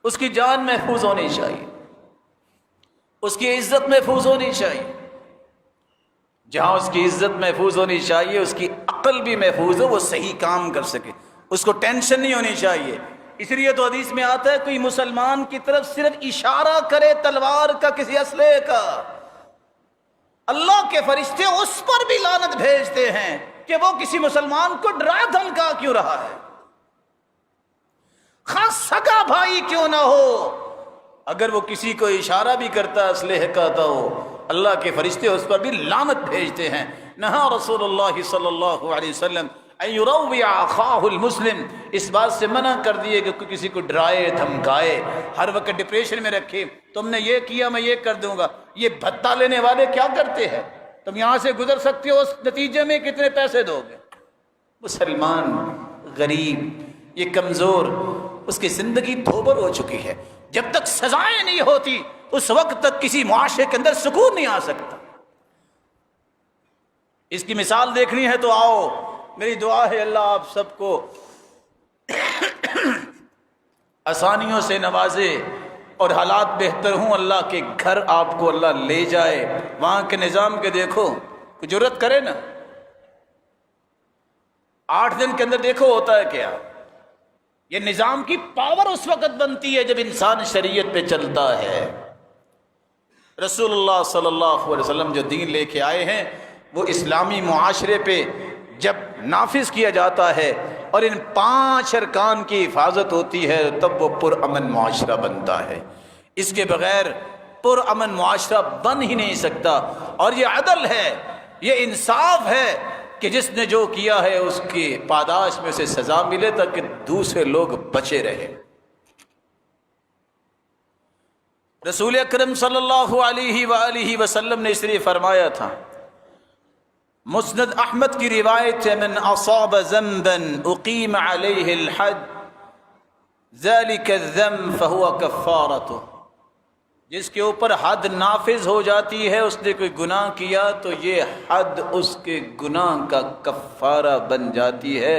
اس کی جان محفوظ ہونی چاہیے، اس کی عزت محفوظ ہونی چاہیے۔ جہاں اس کی عزت محفوظ ہونی چاہیے، اس کی عقل بھی محفوظ ہو، وہ صحیح کام کر سکے، اس کو ٹینشن نہیں ہونی چاہیے۔ اس لیے تو حدیث میں آتا ہے کوئی مسلمان کی طرف صرف اشارہ کرے تلوار کا، کسی اسلحے کا، اللہ کے فرشتے اس پر بھی لعنت بھیجتے ہیں کہ وہ کسی مسلمان کو ڈرا دھمکا کیوں رہا ہے، خاص سگا بھائی کیوں نہ ہو، اگر وہ کسی کو اشارہ بھی کرتا ہے اسلحے کا تو اللہ کے فرشتے اس پر بھی لعنت بھیجتے ہیں۔ نہا رسول اللہ صلی اللہ علیہ وسلم ان یروع اخاہ المسلم، اس بات سے منع کر دیے کہ کوئی کسی کو ڈرائے دھمکائے، ہر وقت ڈپریشن میں رکھے، تم نے یہ کیا میں یہ کر دوں گا۔ یہ بھتہ لینے والے کیا کرتے ہیں؟ تم یہاں سے گزر سکتے ہو، اس نتیجے میں کتنے پیسے دو گے؟ مسلمان غریب، یہ کمزور، اس کی زندگی دھوبر ہو چکی ہے۔ جب تک سزائیں نہیں ہوتی اس وقت تک کسی معاشرے کے اندر سکون نہیں آ سکتا۔ اس کی مثال دیکھنی ہے تو آؤ، میری دعا ہے اللہ آپ سب کو آسانیوں سے نوازے اور حالات بہتر ہوں، اللہ کے گھر آپ کو اللہ لے جائے، وہاں کے نظام کے دیکھو، کوئی جرت کرے نا، 8 دن کے اندر دیکھو ہوتا ہے کیا۔ یہ نظام کی پاور اس وقت بنتی ہے جب انسان شریعت پہ چلتا ہے۔ رسول اللہ صلی اللہ علیہ وسلم جو دین لے کے آئے ہیں وہ اسلامی معاشرے پہ جب نافذ کیا جاتا ہے اور ان 5 ارکان کی حفاظت ہوتی ہے تب وہ پرامن معاشرہ بنتا ہے۔ اس کے بغیر پرامن معاشرہ بن ہی نہیں سکتا۔ اور یہ عدل ہے، یہ انصاف ہے کہ جس نے جو کیا ہے اس کی پاداش میں سے سزا ملے تاکہ دوسرے لوگ بچے رہے۔ رسول اکرم صلی اللہ علیہ وآلہ وسلم نے اس لیے فرمایا تھا مسند احمد کی روایت ہے من اصاب ذنبا اقیم علیہ الحد ذلك الذنب فهو کفارته، جس کے اوپر حد نافذ ہو جاتی ہے، اس نے کوئی گناہ کیا تو یہ حد اس کے گناہ کا کفارہ بن جاتی ہے۔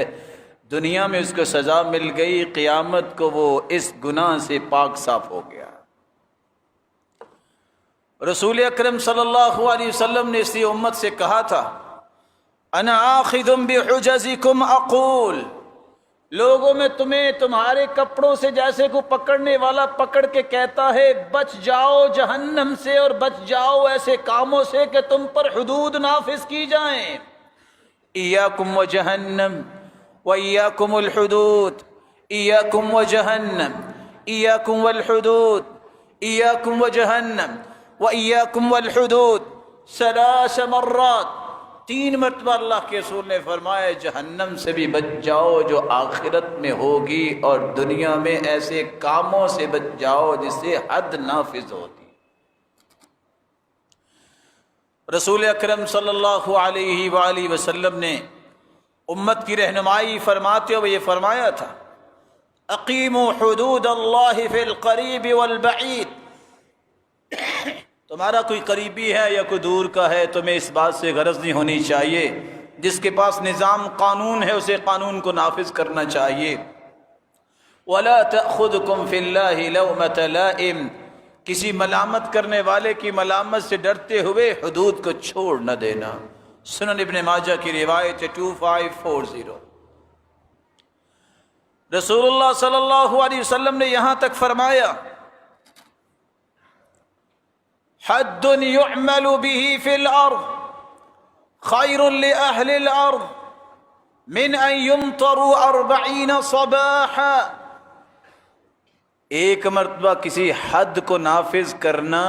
دنیا میں اس کو سزا مل گئی، قیامت کو وہ اس گناہ سے پاک صاف ہو گیا۔ رسول اکرم صلی اللہ علیہ وسلم نے اسی امت سے کہا تھا انا آخذ بحجزکم اقول، لوگوں میں تمہیں تمہارے کپڑوں سے جیسے کو پکڑنے والا پکڑ کے کہتا ہے بچ جاؤ جہنم سے اور بچ جاؤ ایسے کاموں سے کہ تم پر حدود نافذ کی جائیں۔ ایاکم وجہنم وایاکم الحدود، ایاکم وجہنم، ایاکم والحدود، ایاکم وجہنم وایاکم والحدود، 3 مرات، 3 مرتبہ اللہ کے رسول نے فرمایا جہنم سے بھی بچ جاؤ جو آخرت میں ہوگی، اور دنیا میں ایسے کاموں سے بچ جاؤ جس سے حد نافذ ہوتی۔ رسول اکرم صلی اللہ علیہ وآلہ وسلم نے امت کی رہنمائی فرماتے ہوئے یہ فرمایا تھا اقیموا حدود اللہ فی القریب والبعید، تمہارا کوئی قریبی ہے یا کوئی دور کا ہے، تمہیں اس بات سے غرض نہیں ہونی چاہیے، جس کے پاس نظام قانون ہے اسے قانون کو نافذ کرنا چاہیے۔ وَلَا تَأْخُذْكُمْ فِي اللَّهِ لَوْمَةَ لَائِمٍ، کسی ملامت کرنے والے کی ملامت سے ڈرتے ہوئے حدود کو چھوڑ نہ دینا۔ سنن ابن ماجہ کی روایت 2540۔ رسول اللہ صلی اللہ علیہ وسلم نے یہاں تک فرمایا حد يعمل به في الارض خير لاهل الارض من ان يمطروا 40 صباحا، ایک مرتبہ کسی حد کو نافذ کرنا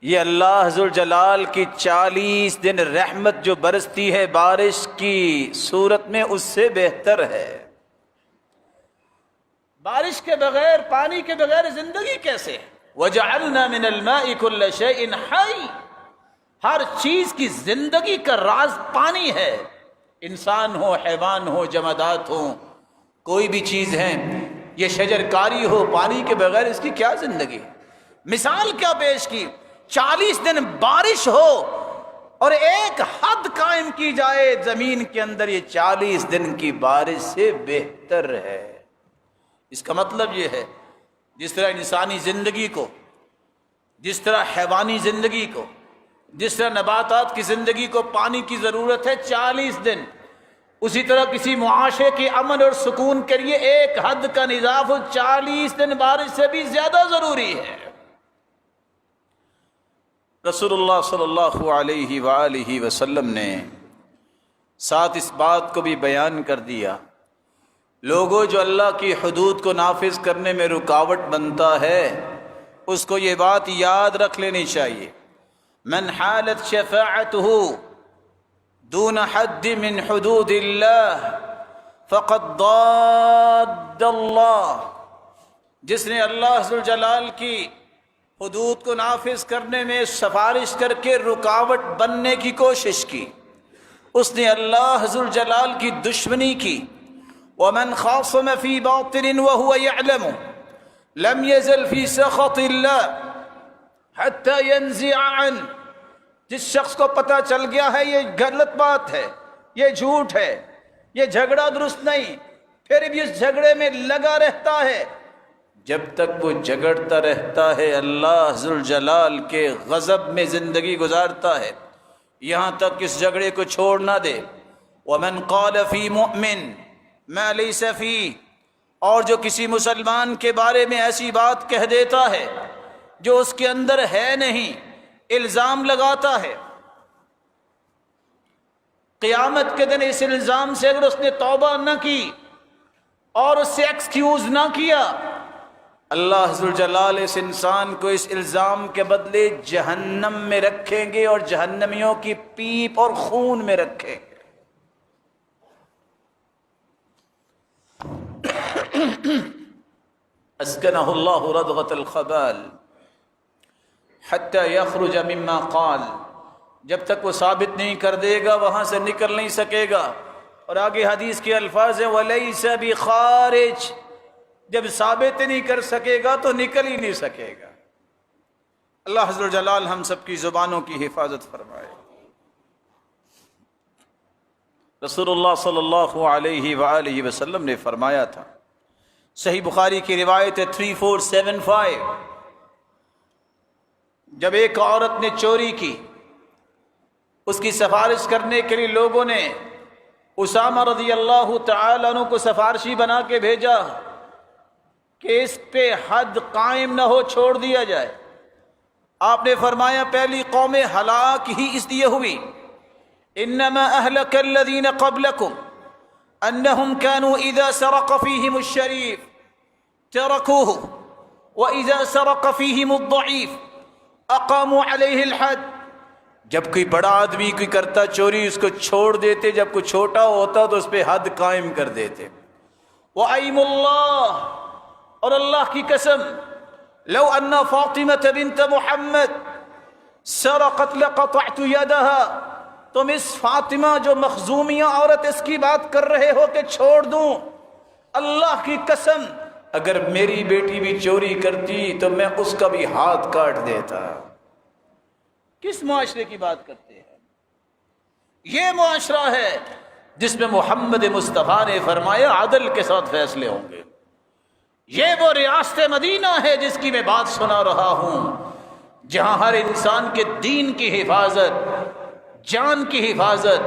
یہ اللہ ذوالجلال کی 40 دن رحمت جو برستی ہے بارش کی صورت میں اس سے بہتر ہے۔ بارش کے بغیر، پانی کے بغیر زندگی کیسے؟ وَجَعَلْنَا مِنَ الْمَاءِ كُلَّ شَيْءٍ حَيٍّ، ہر چیز کی زندگی کا راز پانی ہے، انسان ہو، حیوان ہو، جمادات ہو، کوئی بھی چیز ہے، یہ شجر کاری ہو، پانی کے بغیر اس کی کیا زندگی؟ مثال کیا پیش کی، 40 دن بارش ہو اور ایک حد قائم کی جائے زمین کے اندر، یہ 40 دن کی بارش سے بہتر ہے۔ اس کا مطلب یہ ہے جس طرح انسانی زندگی کو، جس طرح حیوانی زندگی کو، جس طرح نباتات کی زندگی کو پانی کی ضرورت ہے 40 دن، اسی طرح کسی معاشرے کے امن اور سکون کے لیے ایک حد کا نظام 40 دن بارش سے بھی زیادہ ضروری ہے۔ رسول اللہ صلی اللہ علیہ وآلہ وسلم نے ساتھ اس بات کو بھی بیان کر دیا، لوگوں جو اللہ کی حدود کو نافذ کرنے میں رکاوٹ بنتا ہے اس کو یہ بات یاد رکھ لینی چاہیے، من حالت شفاعته دون حد من حدود اللہ فقد ضاد اللہ، جس نے اللہ ذوالجلال کی حدود کو نافذ کرنے میں سفارش کر کے رکاوٹ بننے کی کوشش کی، اس نے اللہ ذوالجلال کی دشمنی کی۔ ومن خاصم في باطل وهو يعلم لم يزل في سخط الله حتى ينزع عنه، جس شخص کو پتہ چل گیا ہے یہ غلط بات ہے، یہ جھوٹ ہے، یہ جھگڑا درست نہیں، پھر بھی اس جھگڑے میں لگا رہتا ہے، جب تک وہ جھگڑتا رہتا ہے اللہ ذوالجلال کے غضب میں زندگی گزارتا ہے، یہاں تک اس جھگڑے کو چھوڑ نہ دے۔ ومن قال في مؤمن ما ليس فيه، اور جو کسی مسلمان کے بارے میں ایسی بات کہہ دیتا ہے جو اس کے اندر ہے نہیں، الزام لگاتا ہے، قیامت کے دن اس الزام سے اگر اس نے توبہ نہ کی اور اس سے ایکسکیوز نہ کیا، اللہ ذوالجلال اس انسان کو اس الزام کے بدلے جہنم میں رکھیں گے اور جہنمیوں کی پیپ اور خون میں رکھیں گے۔ اسکنہ اللہ ردغۃ الخبال حتی یخرج مما قال، جب تک وہ ثابت نہیں کر دے گا وہاں سے نکل نہیں سکے گا. اور آگے حدیث کے الفاظ ہیں وَلَيْسَ بِخَارِجٍ، جب ثابت نہیں کر سکے گا تو نکل ہی نہیں سکے گا. اللہ عز و جلال ہم سب کی زبانوں کی حفاظت فرمائے. رسول اللہ صلی اللہ علیہ وآلہ وسلم نے فرمایا تھا، صحیح بخاری کی روایت ہے 3475، جب ایک عورت نے چوری کی، اس کی سفارش کرنے کے لیے لوگوں نے اسامہ رضی اللہ تعالیٰ عنہ کو سفارشی بنا کے بھیجا کہ اس پہ حد قائم نہ ہو، چھوڑ دیا جائے. آپ نے فرمایا پہلی قوم ہلاک ہی اس لیے ہوئی، انما اہلک الذین قبلکم انہم كانوا اذا سرق فیہم الشریف ترکوہ واذا سرق فیہم الضعیف اقاموا علیہ الحد. جب کوئی بڑا آدمی کوئی کرتا چوری اس کو چھوڑ دیتے، جب کوئی چھوٹا ہوتا تو اس پہ حد قائم کر دیتے. وَأَيْمُ اللَّهِ، اور اللہ کی قسم، لو ان فاطمة بنت محمد سرقت لقطعت يدها، تم اس فاطمہ جو مخزومیہ عورت اس کی بات کر رہے ہو کہ چھوڑ دوں، اللہ کی قسم اگر میری بیٹی بھی چوری کرتی تو میں اس کا بھی ہاتھ کاٹ دیتا. کس معاشرے کی بات کرتے ہیں؟ یہ معاشرہ ہے جس میں محمد مصطفیٰ نے فرمایا عدل کے ساتھ فیصلے ہوں گے. یہ وہ ریاست مدینہ ہے جس کی میں بات سنا رہا ہوں، جہاں ہر انسان کے دین کی حفاظت، جان کی حفاظت،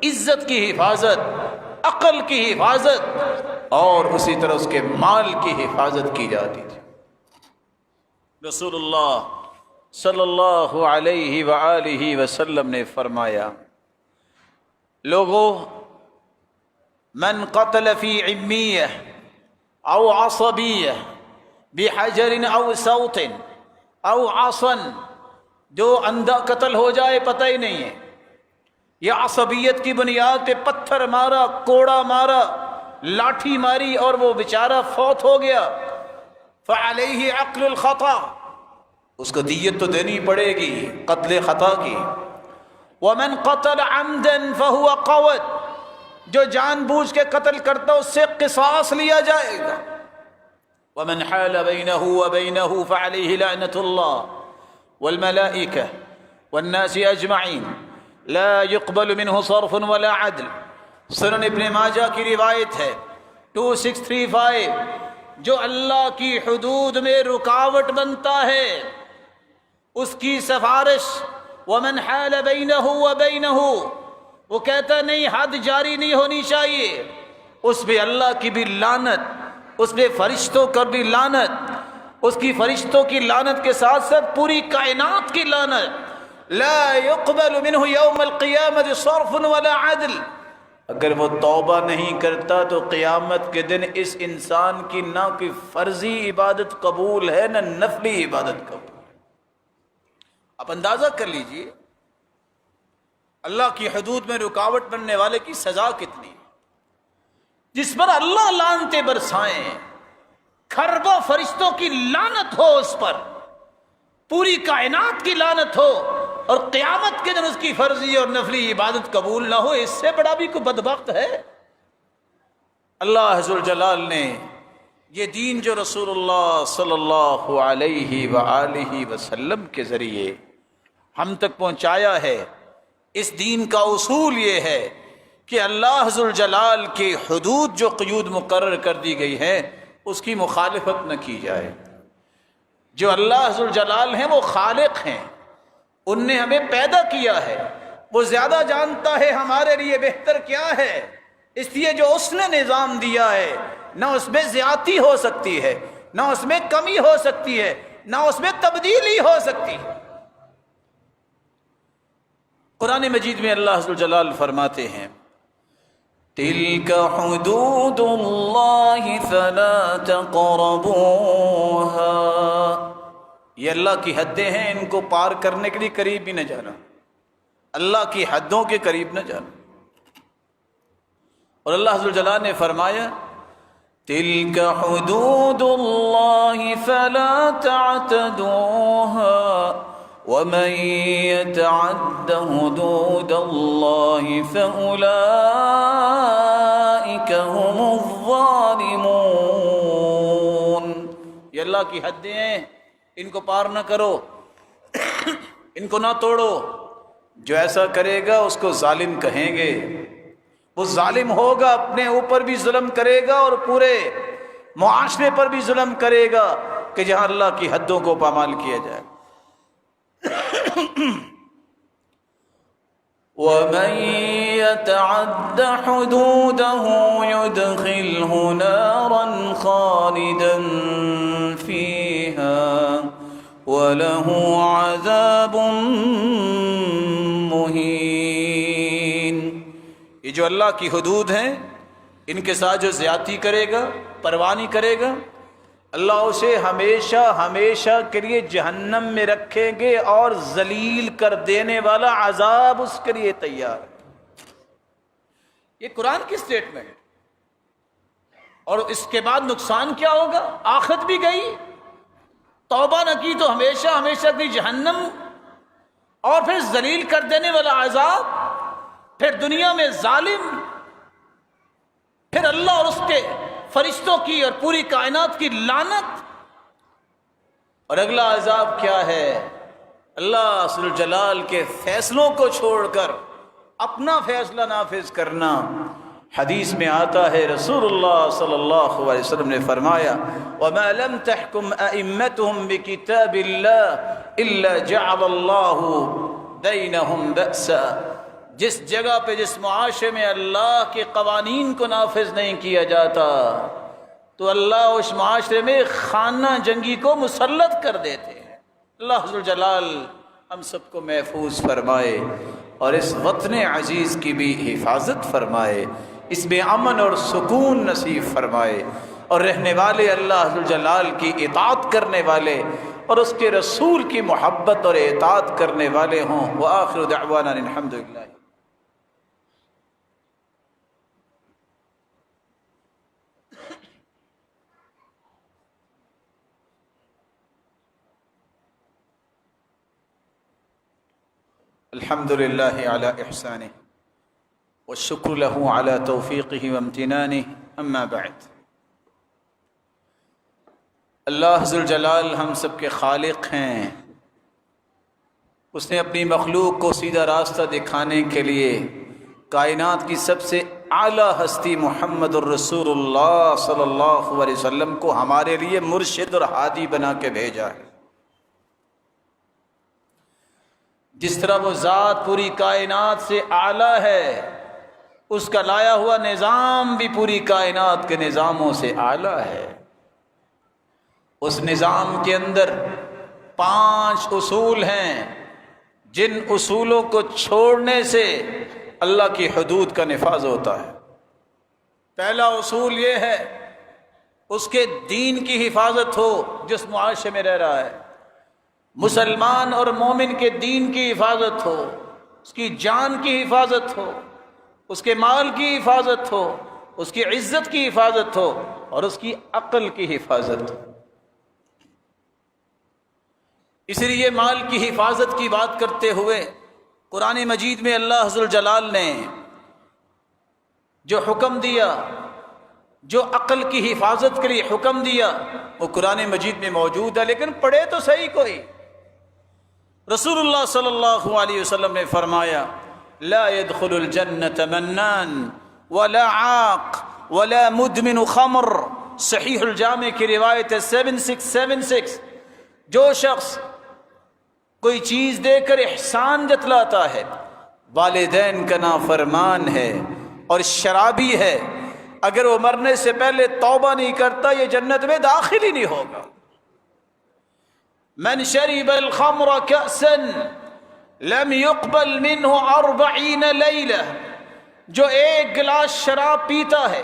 عزت کی حفاظت، عقل کی حفاظت اور اسی طرح اس کے مال کی حفاظت کی جاتی تھی. رسول اللہ صلی اللہ علیہ وآلہ وسلم نے فرمایا، لوگو من قتل فی عمیہ او عصبیہ بحجر او صوت او عصا، جو اندھا قتل ہو جائے پتہ ہی نہیں ہے، یا عصبیت کی بنیاد پہ پتھر مارا، کوڑا مارا، لاٹھی ماری اور وہ بیچارہ فوت ہو گیا، فعلیہ عقل الخطا، اس کو دیت تو دینی پڑے گی قتل خطا کی. ومن قتل عمدا فهو قوت، جو جان بوجھ کے قتل کرتا اس سے قصاص لیا جائے گا. ومن حال بینه وبینه فعلیہ لعنۃ اللہ والملائکہ والناس اجمعین لا يقبل منه صرف ولا عدل. سنن ابن ماجہ کی روایت ہے 2635، جو اللہ کی حدود میں رکاوٹ بنتا ہے اس کی سفارش، ومن حال بینہ وبینہ، وہ کہتا نہیں حد جاری نہیں ہونی چاہیے، اس پہ اللہ کی بھی لعنت، اس پہ فرشتوں کا بھی لعنت، اس کی فرشتوں کی لعنت کے ساتھ ساتھ پوری کائنات کی لعنت. لا يقبل منه یوم القیامت صرف ولا عدل. اگر وہ توبہ نہیں کرتا تو قیامت کے دن اس انسان کی نہ کوئی فرضی عبادت قبول ہے نہ نفلی عبادت قبول. آپ اندازہ کر لیجئے اللہ کی حدود میں رکاوٹ بننے والے کی سزا کتنی ہے، جس پر اللہ لعنتیں برسائیں، کھربوں فرشتوں کی لعنت ہو اس پر، پوری کائنات کی لعنت ہو، اور قیامت کے دن اس کی فرضی اور نفلی عبادت قبول نہ ہو. اس سے بڑا بھی کوئی بدبخت ہے؟ اللہ ذوالجلال نے یہ دین جو رسول اللہ صلی اللہ علیہ وآلہ وسلم کے ذریعے ہم تک پہنچایا ہے، اس دین کا اصول یہ ہے کہ اللہ ذوالجلال کی حدود جو قیود مقرر کر دی گئی ہے اس کی مخالفت نہ کی جائے. جو اللہ ذوالجلال ہیں وہ خالق ہیں، ان نے ہمیں پیدا کیا ہے، وہ زیادہ جانتا ہے ہمارے لیے بہتر کیا ہے، اس لیے جو اس نے نظام دیا ہے نہ اس میں زیادتی ہو سکتی ہے، نہ اس میں کمی ہو سکتی ہے، نہ اس میں تبدیلی ہو سکتی ہے. قرآن مجید میں اللہ عز و جلال فرماتے ہیں تِلْكَ حُدُودُ اللَّهِ فَلَا تَقْرَبُوهَا، یہ اللہ کی حدیں ہیں، ان کو پار کرنے کے لیے قریب بھی نہ جانا، اللہ کی حدوں کے قریب نہ جانا. اور اللہ عز و جلال نے فرمایا تِلْكَ حُدُودُ اللَّهِ فَلَا تَعْتَدُوهَا ومن يتعد حدود الله فأولئك هم الظالمون. یہ اللہ کی حدیں ہیں، ان کو پار نہ کرو، ان کو نہ توڑو. جو ایسا کرے گا اس کو ظالم کہیں گے. وہ ظالم ہوگا، اپنے اوپر بھی ظلم کرے گا اور پورے معاشرے پر بھی ظلم کرے گا کہ جہاں اللہ کی حدوں کو پامال کیا جائے. وَمَن يَتَعَدَّ حُدُودَهُ يُدْخِلْهُ نَارًا خَالِدًا فِيهَا وَلَهُ عَذَابٌ مُّهِينٌ. یہ جو اللہ کی حدود ہیں، ان کے ساتھ جو زیادتی کرے گا، پرواہ نہیں کرے گا، اللہ اسے ہمیشہ ہمیشہ کے لیے جہنم میں رکھیں گے اور ذلیل کر دینے والا عذاب اس کے لیے تیار ہے. یہ قرآن کی سٹیٹمنٹ. اور اس کے بعد نقصان کیا ہوگا؟ آخرت بھی گئی، توبہ نہ کی تو ہمیشہ ہمیشہ کی جہنم، اور پھر ذلیل کر دینے والا عذاب، پھر دنیا میں ظالم، پھر اللہ اور اس کے فرشتوں کی اور پوری کائنات کی لعنت. اور اگلا عذاب کیا ہے؟ اللہ ذو الجلال کے فیصلوں کو چھوڑ کر اپنا فیصلہ نافذ کرنا. حدیث میں آتا ہے، رسول اللہ صلی اللہ علیہ وسلم نے فرمایا، وَمَا لَمْ تَحْكُمْ أَئِمَّتُهُمْ بِكِتَابِ اللَّهِ إِلَّا جَعَلَ اللَّهُ بَيْنَهُمْ بَأْسًا. جس جگہ پہ، جس معاشرے میں اللہ کے قوانین کو نافذ نہیں کیا جاتا تو اللہ اس معاشرے میں خانہ جنگی کو مسلط کر دیتے ہیں. اللہ ذو الجلال ہم سب کو محفوظ فرمائے اور اس وطن عزیز کی بھی حفاظت فرمائے، اس میں امن اور سکون نصیب فرمائے، اور رہنے والے اللہ ذو الجلال کی اطاعت کرنے والے اور اس کے رسول کی محبت اور اطاعت کرنے والے ہوں. وآخر دعوانا الحمدللہ. الحمد للہ علی احسانہ والشکر لہ علی توفیقہ وامتنانہ. اما بعد، اللہ ذو الجلال ہم سب کے خالق ہیں. اس نے اپنی مخلوق کو سیدھا راستہ دکھانے کے لیے کائنات کی سب سے اعلیٰ ہستی محمد الرسول اللہ صلی اللہ علیہ وسلم کو ہمارے لیے مرشد اور ہادی بنا کے بھیجا ہے. جس طرح وہ ذات پوری کائنات سے اعلیٰ ہے، اس کا لایا ہوا نظام بھی پوری کائنات کے نظاموں سے اعلیٰ ہے. اس نظام کے اندر 5 اصول ہیں جن اصولوں کو چھوڑنے سے اللہ کی حدود کا نفاذ ہوتا ہے. پہلا اصول یہ ہے، اس کے دین کی حفاظت ہو جس معاشرے میں رہ رہا ہے. مسلمان اور مومن کے دین کی حفاظت ہو، اس کی جان کی حفاظت ہو، اس کے مال کی حفاظت ہو، اس کی عزت کی حفاظت ہو، اور اس کی عقل کی حفاظت ہو. اس لیے مال کی حفاظت کی بات کرتے ہوئے قرآن مجید میں اللہ ذو الجلال نے جو حکم دیا، جو عقل کی حفاظت کے لیے حکم دیا، وہ قرآن مجید میں موجود ہے. لیکن پڑھے تو صحیح کوئی. رسول اللہ صلی اللہ علیہ وسلم نے فرمایا، لا يدخل الجنة منان ولا عاق ولا مدمن خمر. صحیح الجامع کی روایت ہے 7676. جو شخص کوئی چیز دے کر احسان جتلاتا ہے، والدین کا نافرمان ہے اور شرابی ہے، اگر وہ مرنے سے پہلے توبہ نہیں کرتا یہ جنت میں داخل ہی نہیں ہوگا. من شرب الخمر كأسا لم يقبل منه 40 ليلة. جو ایک گلاس شراب پیتا ہے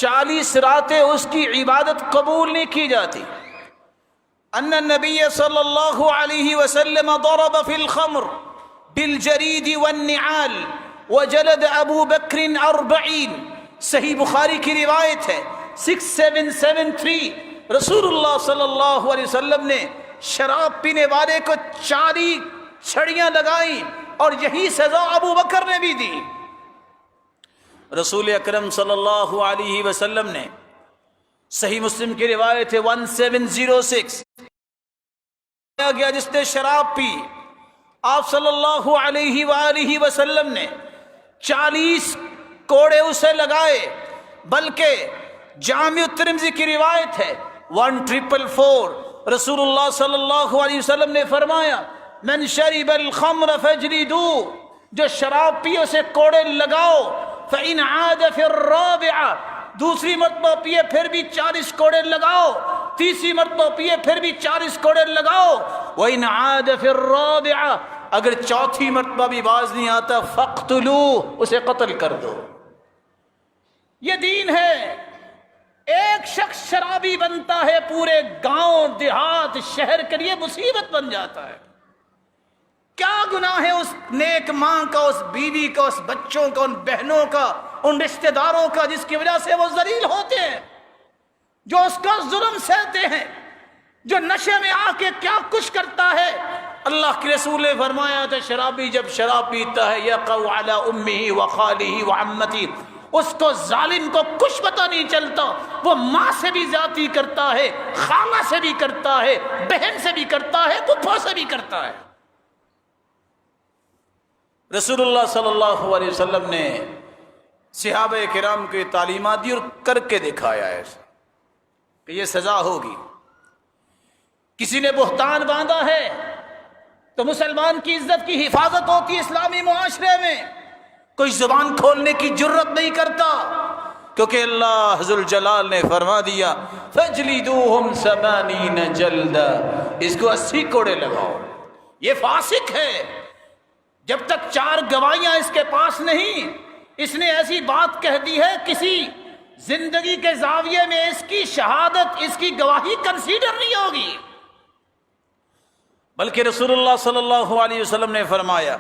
40 راتیں اس کی عبادت قبول نہیں کی جاتی. ان النبی صلی اللہ علیہ وسلم ضرب في الخمر بالجرید والنعال وجلد ابو بکر 40. صحیح بخاری کی روایت ہے 6773. رسول اللہ صلی اللہ علیہ وسلم نے شراب پینے والے کو 40 چھڑیاں لگائیں اور یہی سزا ابو بکر نے بھی دی۔ رسول اکرم صلی اللہ علیہ وسلم نے صحیح مسلم کی روایت ہے 1706 گیا جس نے شراب پی، آپ صلی اللہ علیہ وآلہ وسلم نے 40 کوڑے اسے لگائے، بلکہ جامع ترمذی کی روایت ہے 1444 رسول اللہ صلی اللہ علیہ وسلم نے فرمایا من شرب الخمر فاجلدوه، جو شراب پیے اسے کوڑے لگاؤ، فإن عاد في الرابعة، دوسری مرتبہ پیے پھر بھی 40 کوڑے لگاؤ، تیسری مرتبہ پیے پھر بھی 40 کوڑے لگاؤ، وإن عاد في الرابعة، اگر چوتھی مرتبہ بھی باز نہیں آتا فاقتلوه، اسے قتل کر دو۔ یہ دین ہے۔ ایک شخص شرابی بنتا ہے، پورے گاؤں دیہات شہر کے لیے مصیبت بن جاتا ہے۔ کیا گناہ ہے اس نیک ماں کا، اس بیوی کا، اس بچوں کا، ان بہنوں کا، ان رشتہ داروں کا جس کی وجہ سے وہ ذلیل ہوتے ہیں، جو اس کا ظلم سہتے ہیں، جو نشے میں آ کے کیا کچھ کرتا ہے۔ اللہ کے رسول نے فرمایا تھا شرابی جب شراب پیتا ہے یقع علی امہ وخالہ وعمتہ، اس کو ظالم کو کچھ پتہ نہیں چلتا، وہ ماں سے بھی زیادتی کرتا ہے، خالہ سے بھی کرتا ہے، بہن سے بھی کرتا ہے، پھپھو سے بھی کرتا ہے۔ رسول اللہ صلی اللہ علیہ وسلم نے صحابہ کرام کی تعلیمات دی اور کر کے دکھایا ہے کہ یہ سزا ہوگی۔ کسی نے بہتان باندھا ہے تو مسلمان کی عزت کی حفاظت ہوتی ہے۔ اسلامی معاشرے میں کوئی زبان کھولنے کی جرت نہیں کرتا، کیونکہ اللہ ذوالجلال نے فرما دیا فَاجْلِدُوهُمْ 80 جَلْدًا، اس کو 80 کوڑے لگاؤ۔ یہ فاسق ہے۔ جب تک 4 گواہیاں اس کے پاس نہیں، اس نے ایسی بات کہہ دی ہے کسی زندگی کے زاویے میں اس کی شہادت، اس کی گواہی کنسیڈر نہیں ہوگی۔ بلکہ رسول اللہ صلی اللہ علیہ وسلم نے فرمایا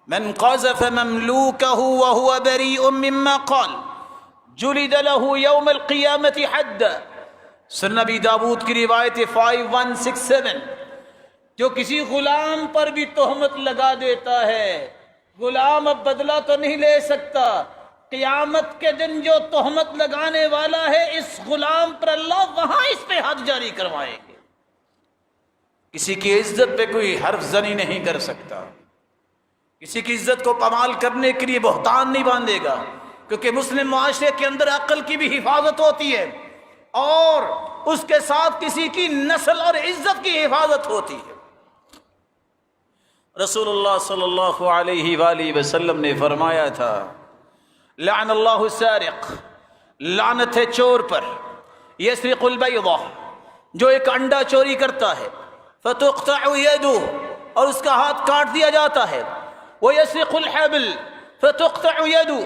من قذف مملوكه وهو بريء مما قال جلد له يوم القيامة حدا۔ سنن نبی داؤد کی روایت 5167، جو کسی غلام پر بھی تہمت لگا دیتا ہے، غلام اب بدلہ تو نہیں لے سکتا، قیامت کے دن جو تہمت لگانے والا ہے اس غلام پر اللہ وہاں اس پہ حد جاری کروائیں گے۔ کسی کی عزت پہ کوئی حرف زنی نہیں کر سکتا، کسی کی عزت کو پامال کرنے کے لیے بہتان نہیں باندھے گا، کیونکہ مسلم معاشرے کے اندر عقل کی بھی حفاظت ہوتی ہے اور اس کے ساتھ کسی کی نسل اور عزت کی حفاظت ہوتی ہے۔ رسول اللہ صلی اللہ علیہ وآلہ وسلم نے فرمایا تھا لعن اللہ السارق، لعنت ہے چور پر، یسرق البیضہ، جو ایک انڈا چوری کرتا ہے، فتقطع یدہ، اور اس کا ہاتھ کاٹ دیا جاتا ہے، ویسرق الحبل فتقطع یدہ،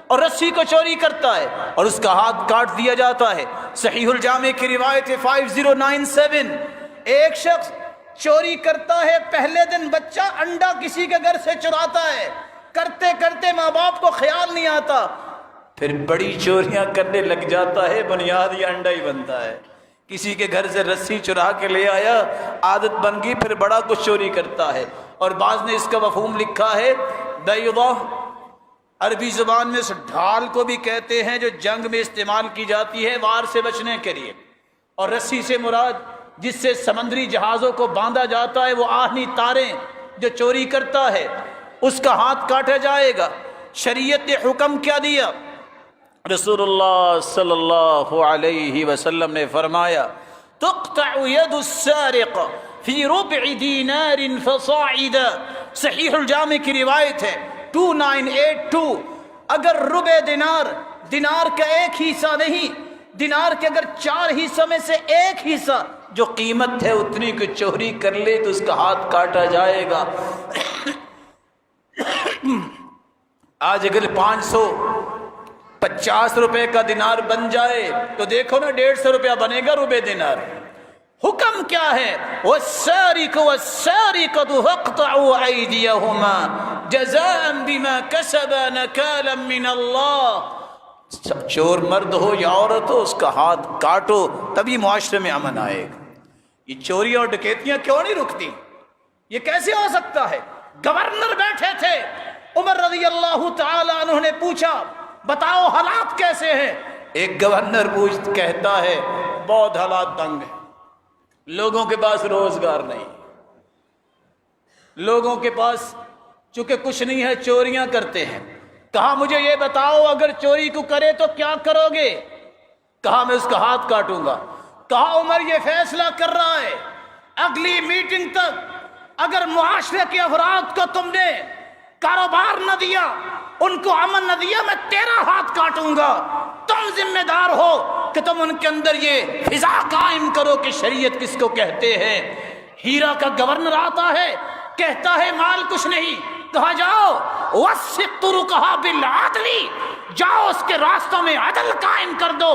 اور رسی کو چوری کرتا ہے اور اس کا ہاتھ کاٹ دیا جاتا ہے۔ صحیح الجامع کی روایت 5097، ایک شخص چوری کرتا ہے، پہلے دن بچہ انڈا کسی کے گھر سے چراتا ہے، کرتے کرتے ماں باپ کو خیال نہیں آتا، پھر بڑی چوریاں کرنے لگ جاتا ہے، بنیاد یہ انڈا ہی بنتا ہے۔ کسی کے گھر سے رسی چرا کے لے آیا، عادت بن گئی، پھر بڑا کچھ چوری کرتا ہے۔ اور بعض نے اس کا مفہوم لکھا ہے بیضہ، عربی زبان میں اس ڈھال کو بھی کہتے ہیں جو جنگ میں استعمال کی جاتی ہے وار سے بچنے کے لیے، اور رسی سے مراد جس سے سمندری جہازوں کو باندھا جاتا ہے وہ آہنی تاریں، جو چوری کرتا ہے اس کا ہاتھ کاٹا جائے گا۔ شریعت نے حکم کیا دیا؟ رسول اللہ صلی اللہ علیہ وسلم نے فرمایا تقطع ید السارق فی ربع دینار فصاعدا، صحیح الجامع کی روایت ہے 2982، اگر ربع دینار، دینار کا ایک حصہ نہیں، دینار کے اگر 4 حصوں میں سے ایک حصہ جو قیمت ہے اتنی کو چوری کر لے تو اس کا ہاتھ کاٹا جائے گا۔ آج اگر 550 روپے کا دینار بن جائے تو دیکھو نا 150 روپیہ بنے گا ربع دینار۔ حکم کیا ہے؟ والسارق والسارقة فاقطعوا أيديهما جزاء بما كسبا نكالا من اللہ، چور مرد ہو یا عورت ہو اس کا ہاتھ کاٹو، تبھی معاشرے میں امن آئے گا۔ یہ چوریاں اور ڈکیتیاں کیوں نہیں رکتی؟ یہ کیسے ہو سکتا ہے؟ گورنر بیٹھے تھے، عمر رضی اللہ تعالی عنہ نے پوچھا بتاؤ حالات کیسے ہیں؟ ایک گورنر کہتا ہے بہت حالات تنگ ہیں، لوگوں کے پاس روزگار نہیں، لوگوں کے پاس چونکہ کچھ نہیں ہے چوریاں کرتے ہیں۔ کہا مجھے یہ بتاؤ اگر چوری کو کرے تو کیا کرو گے؟ کہا میں اس کا ہاتھ کاٹوں گا۔ کہا عمر یہ فیصلہ کر رہا ہے اگلی میٹنگ تک اگر معاشرے کے افراد کو تم نے کاروبار نہ دیا، ان کو امن نہ دیا، میں تیرا ہاتھ کاٹوں گا۔ تم ذمہ دار ہو کہ تم ان کے اندر یہ فضا قائم کرو کہ شریعت کس کو کہتے ہیں۔ ہیرا کا گورنر آتا ہے، کہتا ہے مال کچھ نہیں، کہا جاؤ وثق طرقها بالعدل، جاؤ اس کے راستوں میں عدل قائم کر دو،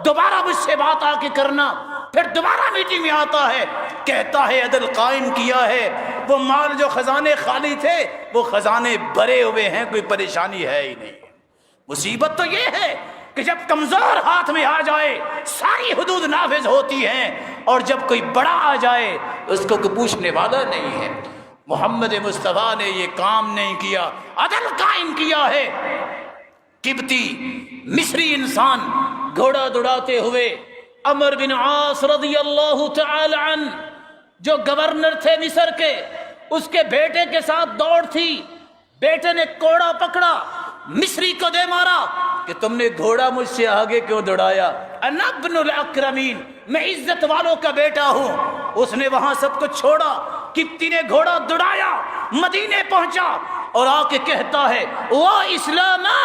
دوبارہ مجھ سے بات آ کے کرنا۔ پھر دوبارہ میٹنگ میں آتا ہے، کہتا ہے عدل قائم کیا ہے، وہ مال جو خزانے خالی تھے وہ خزانے بھرے ہوئے ہیں، کوئی پریشانی ہے ہی نہیں۔ مصیبت تو یہ ہے کہ جب کمزور ہاتھ میں آ جائے ساری حدود نافذ ہوتی ہیں، اور جب کوئی بڑا آ جائے اس کو کوئی پوچھنے والا نہیں ہے۔ محمد مصطفیٰ نے یہ کام نہیں کیا، عدل قائم کیا ہے۔ قبطی مصری انسان گھوڑا دوڑاتے ہوئے عمر بن عاص رضی اللہ تعالی عنہ جو گورنر تھے مصر کے، اس کے بیٹے کے ساتھ دوڑ تھی۔ بیٹے نے کوڑا پکڑا، مصری کو دے مارا کہ تم نے گھوڑا مجھ سے آگے کیوں دوڑایا؟ انا ابن الاکرمین، میں عزت والوں کا بیٹا ہوں۔ اس نے وہاں سب کچھ چھوڑا، قبطی نے گھوڑا دوڑایا، مدینے پہنچا اور آ کے کہتا ہے وہ اسلاما،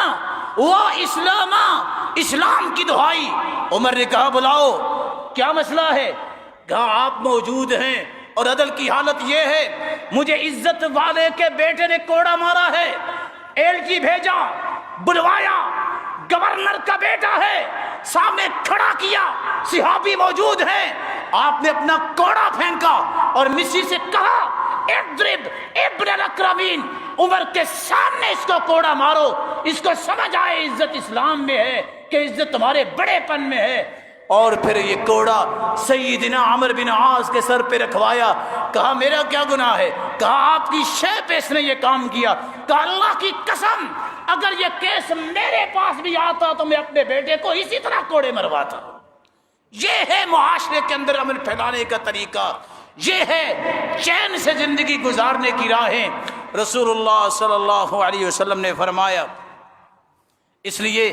وہ اسلاما، اسلام کی دہائی۔ عمر نے کہا بلاؤ، کیا مسئلہ ہے؟ کہا آپ موجود ہیں اور عدل کی حالت یہ ہے، مجھے عزت والے کے بیٹے نے کوڑا مارا ہے، ایل جی بھیجا، بلوایا، گورنر کا بیٹا ہے، سامنے کھڑا کیا، صحابی موجود ہیں، آپ نے اپنا کوڑا پھینکا اور مصری سے کہا اضرب ابن الاکرمین، عمر کے سامنے اس کو کوڑا مارو، اس کو سمجھ آئے عزت اسلام میں ہے کہ عزت تمہارے بڑے پن میں ہے۔ اور پھر یہ کوڑا سیدنا عمر بن عاص کے سر پہ رکھوایا۔ کہا میرا کیا گناہ ہے؟ کہا آپ کی شے پہ اس نے یہ کام کیا۔ کہا اللہ کی قسم اگر یہ کیس میرے پاس بھی آتا تو میں اپنے بیٹے کو اسی طرح کوڑے مرواتا۔ یہ ہے معاشرے کے اندر امن پھیلانے کا طریقہ، یہ ہے چین سے زندگی گزارنے کی راہیں۔ رسول اللہ صلی اللہ علیہ وسلم نے فرمایا اس لیے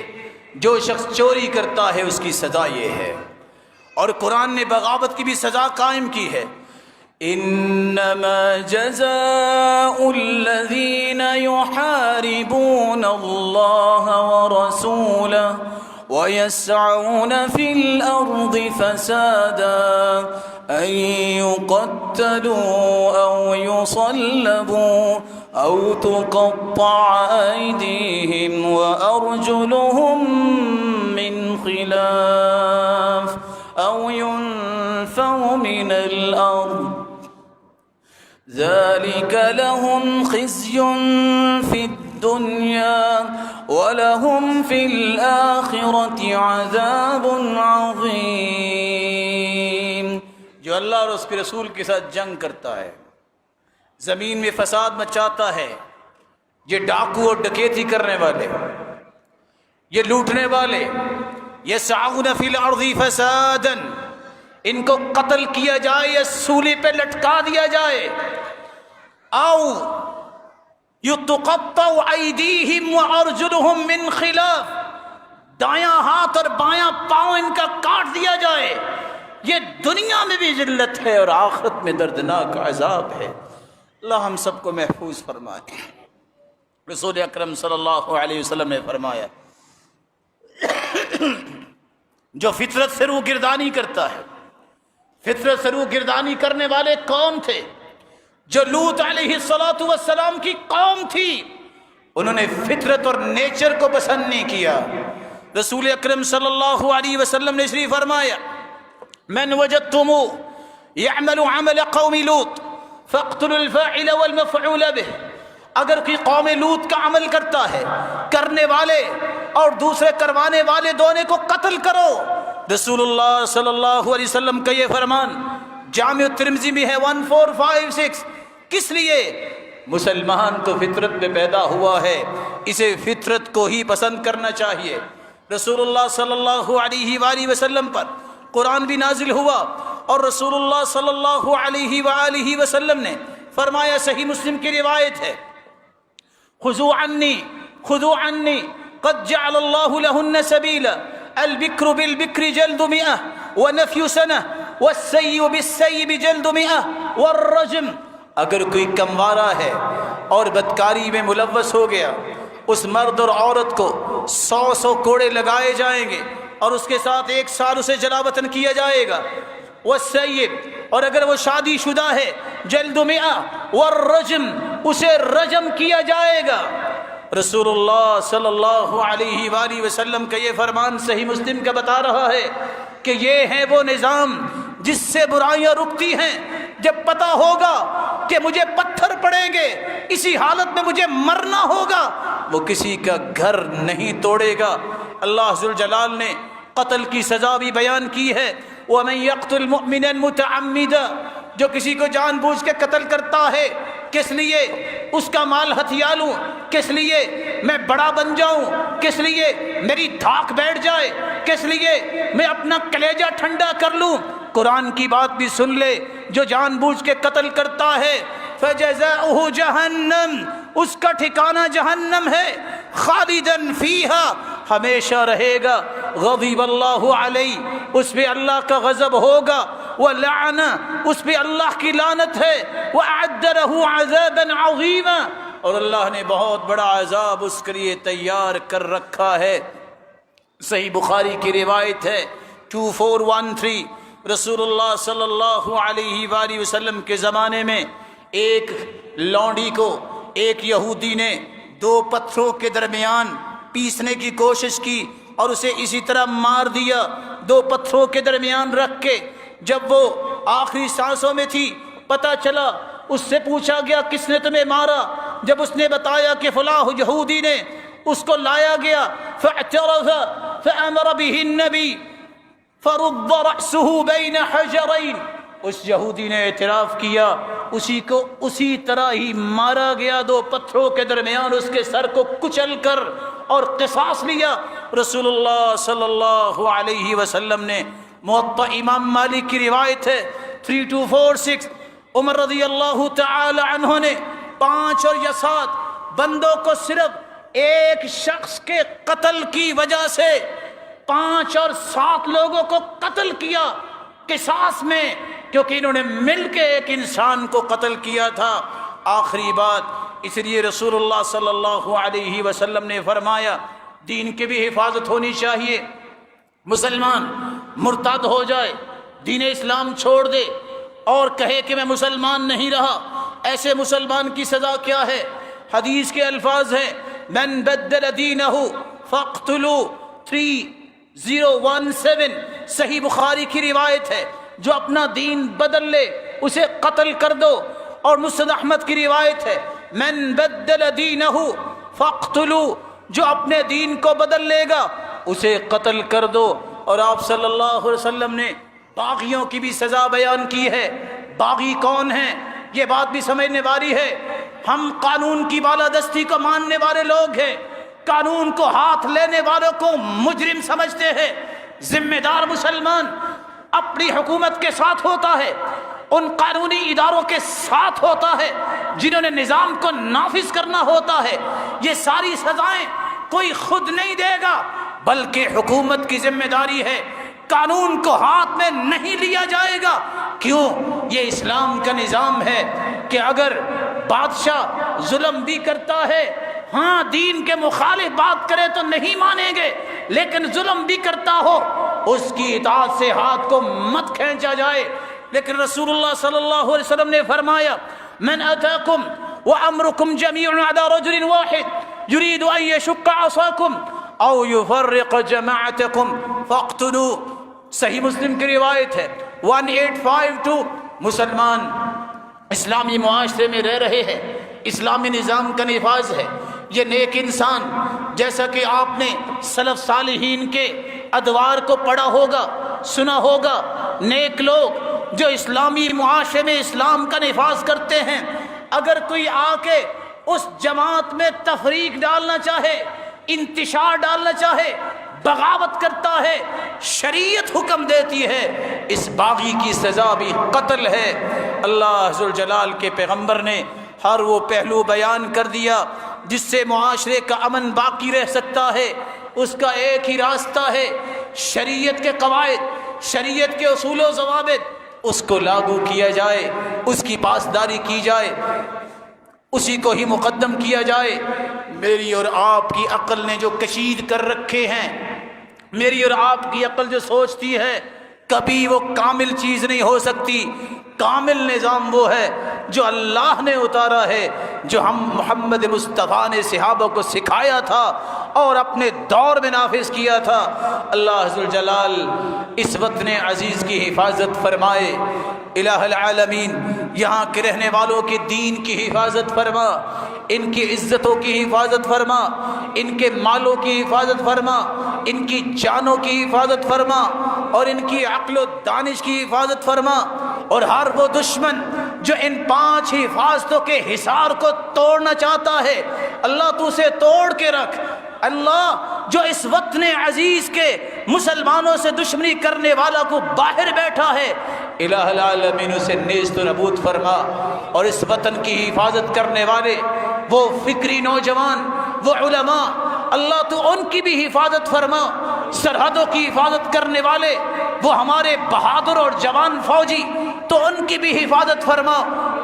جو شخص چوری کرتا ہے اس کی سزا یہ ہے، اور قرآن نے بغاوت کی بھی سزا قائم کی ہے۔ انما جزاء الذين يحاربون الله ورسوله ويسعون في الأرض فسادا أن يقتلوا أو يصلبوا أو تقطع أيديهم وأرجلهم من خلاف أو ينفوا من الأرض ذلك لهم خزي في الدنيا ولهم في الآخرة عذاب عظيم۔ جو اللہ اور اس کے رسول کے ساتھ جنگ کرتا ہے، زمین میں فساد مچاتا ہے، یہ ڈاکو اور ڈکیتی کرنے والے، یہ لوٹنے والے، یسعون فی الارض فسادا، ان کو قتل کیا جائے یا سولی پہ لٹکا دیا جائے، او یتقطع ایدیہم وارجلہم من خلاف، دایاں ہاتھ اور بایاں پاؤں ان کا کاٹ دیا جائے، یہ دنیا میں بھی ذلت ہے اور آخرت میں دردناک عذاب ہے۔ اللہ ہم سب کو محفوظ فرمائے۔ رسول اکرم صلی اللہ علیہ وسلم نے فرمایا جو فطرت سے روح گردانی کرتا ہے، فطرت سے روح گردانی کرنے والے کون تھے؟ جو لوط علیہ السلام کی قوم تھی، انہوں نے فطرت اور نیچر کو پسند نہیں کیا۔ رسول اکرم صلی اللہ علیہ وسلم نے شریف فرمایا من وجدتموه يعمل عمل قوم لوط فاقتلوا الفاعل والمفعول به، اگر کوئی قوم لوط کا عمل کرتا ہے، کرنے والے اور دوسرے کروانے والے دونوں کو قتل کرو۔ رسول اللہ صلی اللہ علیہ وسلم کا یہ فرمان جامع ترمذی میں ہے 1456. کس لیے؟ مسلمان تو فطرت میں پیدا ہوا ہے، اسے فطرت کو ہی پسند کرنا چاہیے. رسول اللہ صلی اللہ علیہ وآلہ وسلم پر قرآن بھی نازل ہوا، اور رسول اللہ صلی اللہ علیہ وآلہ وسلم نے فرمایا، صحیح مسلم کی روایت ہے، خذوا عنی قد جعل اللہ لہن سبیلا البکر بالبکر جلد 100 ونفی سنہ والسیب بالسیب جلد 100 والرجم. اگر کوئی کموارہ ہے اور بدکاری میں ملوث ہو گیا، اس مرد اور عورت کو 100 کوڑے لگائے جائیں گے، اور اس کے ساتھ 1 سال اسے جلا وطن کیا جائے گا. والسیب، اور اگر وہ شادی شدہ ہے، جلد 100 والرجم، اسے رجم کیا جائے گا. رسول اللہ صلی اللہ علیہ وآلہ وسلم کا یہ فرمان صحیح مسلم کا بتا رہا ہے کہ یہ ہے وہ نظام جس سے برائیاں رکتی ہیں. جب پتہ ہوگا کہ مجھے پتھر پڑیں گے، اسی حالت میں مجھے مرنا ہوگا، وہ کسی کا گھر نہیں توڑے گا. اللہ ذوالجلال نے قتل کی سزا بھی بیان کی ہے، وَمَن يَقْتُلْ مُؤْمِنًا مُتَعَمِّدًا، جو کسی کو جان بوجھ کے قتل کرتا ہے، کس لیے؟ اس کا مال ہتھیا لوں، کس لیے؟ میں بڑا بن جاؤں، کس لیے؟ میری دھاک بیٹھ جائے، کس لیے؟ میں اپنا کلیجہ ٹھنڈا کر لوں. قرآن کی بات بھی سن لے، جو جان بوجھ کے قتل کرتا ہے فَجَزَاؤُهُ جَهَنَّمْ، اس کا ٹھکانہ جہنم ہے، خالداً فیہا، ہمیشہ رہے گا. غضب اللہ علیہ، اس پہ اللہ کا غضب ہوگا. وَلَعْنَ، اس پہ اللہ کی لعنت ہے. وَأَعَدَّ لَهُ عَذَابًا عَظِيمًا، اور اللہ نے بہت بڑا عذاب اس کے لیے تیار کر رکھا ہے. صحیح بخاری کی روایت ہے 2413. رسول اللہ صلی اللہ علیہ وآلہ وسلم کے زمانے میں ایک لونڈی کو ایک یہودی نے 2 پتھروں کے درمیان پیسنے کی کوشش کی اور اسے اسی طرح مار دیا، 2 پتھروں کے درمیان رکھ کے. جب وہ آخری سانسوں میں تھی، پتہ چلا، اس سے پوچھا گیا کس نے تمہیں مارا؟ جب اس نے بتایا کہ فلاں یہودی نے، اس کو لایا گیا. فاعترف فامر به النبی فرد رأسه بین حجرین، اس یہودی نے اعتراف کیا، اسی کو اسی طرح ہی مارا گیا، 2 پتھروں کے درمیان اس کے سر کو کچل کر، اور قصاص لیا. رسول اللہ صلی اللہ علیہ وسلم نے، موطا امام مالک کی روایت ہے 3246، عمر رضی اللہ تعالی عنہ نے 5 اور یا 7 بندوں کو صرف ایک شخص کے قتل کی وجہ سے 5 اور 7 لوگوں کو قتل کیا قصاص میں، کیونکہ انہوں نے مل کے ایک انسان کو قتل کیا تھا. آخری بات، اس لیے رسول اللہ صلی اللہ علیہ وسلم نے فرمایا دین کی بھی حفاظت ہونی چاہیے. مسلمان مرتد ہو جائے، دین اسلام چھوڑ دے اور کہے کہ میں مسلمان نہیں رہا، ایسے مسلمان کی سزا کیا ہے؟ حدیث کے الفاظ ہیں، من بدل دینہ فاقتلوا 3017، صحیح بخاری کی روایت ہے، جو اپنا دین بدل لے اسے قتل کر دو. اور مسند احمد کی روایت ہے، من بدل دینہ فاقتلوا، جو اپنے دین کو بدل لے گا اسے قتل کر دو. اور آپ صلی اللہ علیہ وسلم نے باغیوں کی بھی سزا بیان کی ہے. باغی کون ہیں؟ یہ بات بھی سمجھنے والی ہے. ہم قانون کی بالادستی کو ماننے والے لوگ ہیں، قانون کو ہاتھ لینے والوں کو مجرم سمجھتے ہیں. ذمہ دار مسلمان اپنی حکومت کے ساتھ ہوتا ہے، ان قانونی اداروں کے ساتھ ہوتا ہے جنہوں نے نظام کو نافذ کرنا ہوتا ہے. یہ ساری سزائیں کوئی خود نہیں دے گا، بلکہ حکومت کی ذمہ داری ہے. قانون کو ہاتھ میں نہیں لیا جائے گا. کیوں؟ یہ اسلام کا نظام ہے کہ اگر بادشاہ ظلم بھی کرتا ہے، ہاں دین کے مخالف بات کرے تو نہیں مانیں گے، لیکن ظلم بھی کرتا ہو اس کی اطاعت سے ہاتھ کو مت کھینچا جائے. لیکن رسول اللہ صلی اللہ علیہ وسلم نے فرمایا، من اتاکم وامرکم جمیع علی رجل واحد یرید ان یشق عصاکم او یفرق جماعتکم فاقتلوا. صحیح مسلم کی روایت ہے 1852. مسلمان اسلامی معاشرے میں رہ رہے ہیں، اسلامی نظام کا نفاذ ہے. یہ نیک انسان، جیسا کہ آپ نے سلف صالحین کے ادوار کو پڑھا ہوگا، سنا ہوگا، نیک لوگ جو اسلامی معاشرے میں اسلام کا نفاذ کرتے ہیں، اگر کوئی آ کے اس جماعت میں تفریق ڈالنا چاہے، انتشار ڈالنا چاہے، بغاوت کرتا ہے، شریعت حکم دیتی ہے اس باغی کی سزا بھی قتل ہے۔ اللہ ذوالجلال کے پیغمبر نے ہر وہ پہلو بیان کر دیا جس سے معاشرے کا امن باقی رہ سکتا ہے۔ اس کا ایک ہی راستہ ہے، شریعت کے قواعد، شریعت کے اصول و ضوابط، اس کو لاگو کیا جائے، اس کی پاسداری کی جائے، اسی کو ہی مقدم کیا جائے۔ میری اور آپ کی عقل نے جو کشید کر رکھے ہیں، میری اور آپ کی عقل جو سوچتی ہے، کبھی وہ کامل چیز نہیں ہو سکتی۔ کامل نظام وہ ہے جو اللہ نے اتارا ہے، جو ہم محمد مصطفیٰ نے صحابہ کو سکھایا تھا اور اپنے دور میں نافذ کیا تھا۔ اللہ ذوالجلال اس وطن عزیز کی حفاظت فرمائے۔ الہ العالمین یہاں کے رہنے والوں کے دین کی حفاظت فرما، ان کی عزتوں کی حفاظت فرما، ان کے مالوں کی حفاظت فرما، ان کی جانوں کی حفاظت فرما، اور ان کی عقل و دانش کی حفاظت فرما۔ اور ہر وہ دشمن جو ان 5 حفاظتوں کے حصار کو توڑنا چاہتا ہے، اللہ تو اسے توڑ کے رکھ۔ اللہ جو اس وطن عزیز کے مسلمانوں سے دشمنی کرنے والا کو باہر بیٹھا ہے، الہ العالمین اسے نیست و نبود فرما۔ اور اس وطن کی حفاظت کرنے والے وہ فکری نوجوان، وہ علماء، اللہ تو ان کی بھی حفاظت فرما۔ سرحدوں کی حفاظت کرنے والے وہ ہمارے بہادر اور جوان فوجی، تو ان کی بھی حفاظت فرما۔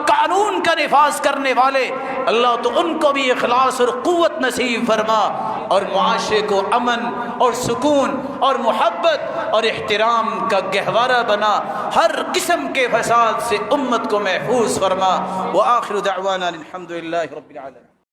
قانون کا نفاذ کرنے والے اللہ تو ان کو بھی اخلاص اور قوت نصیب فرما، اور معاشرے کو امن اور سکون اور محبت اور احترام کا گہوارہ بنا، ہر قسم کے فساد سے امت کو محفوظ فرما۔ وآخر دعوانا الحمد للہ رب العالمین۔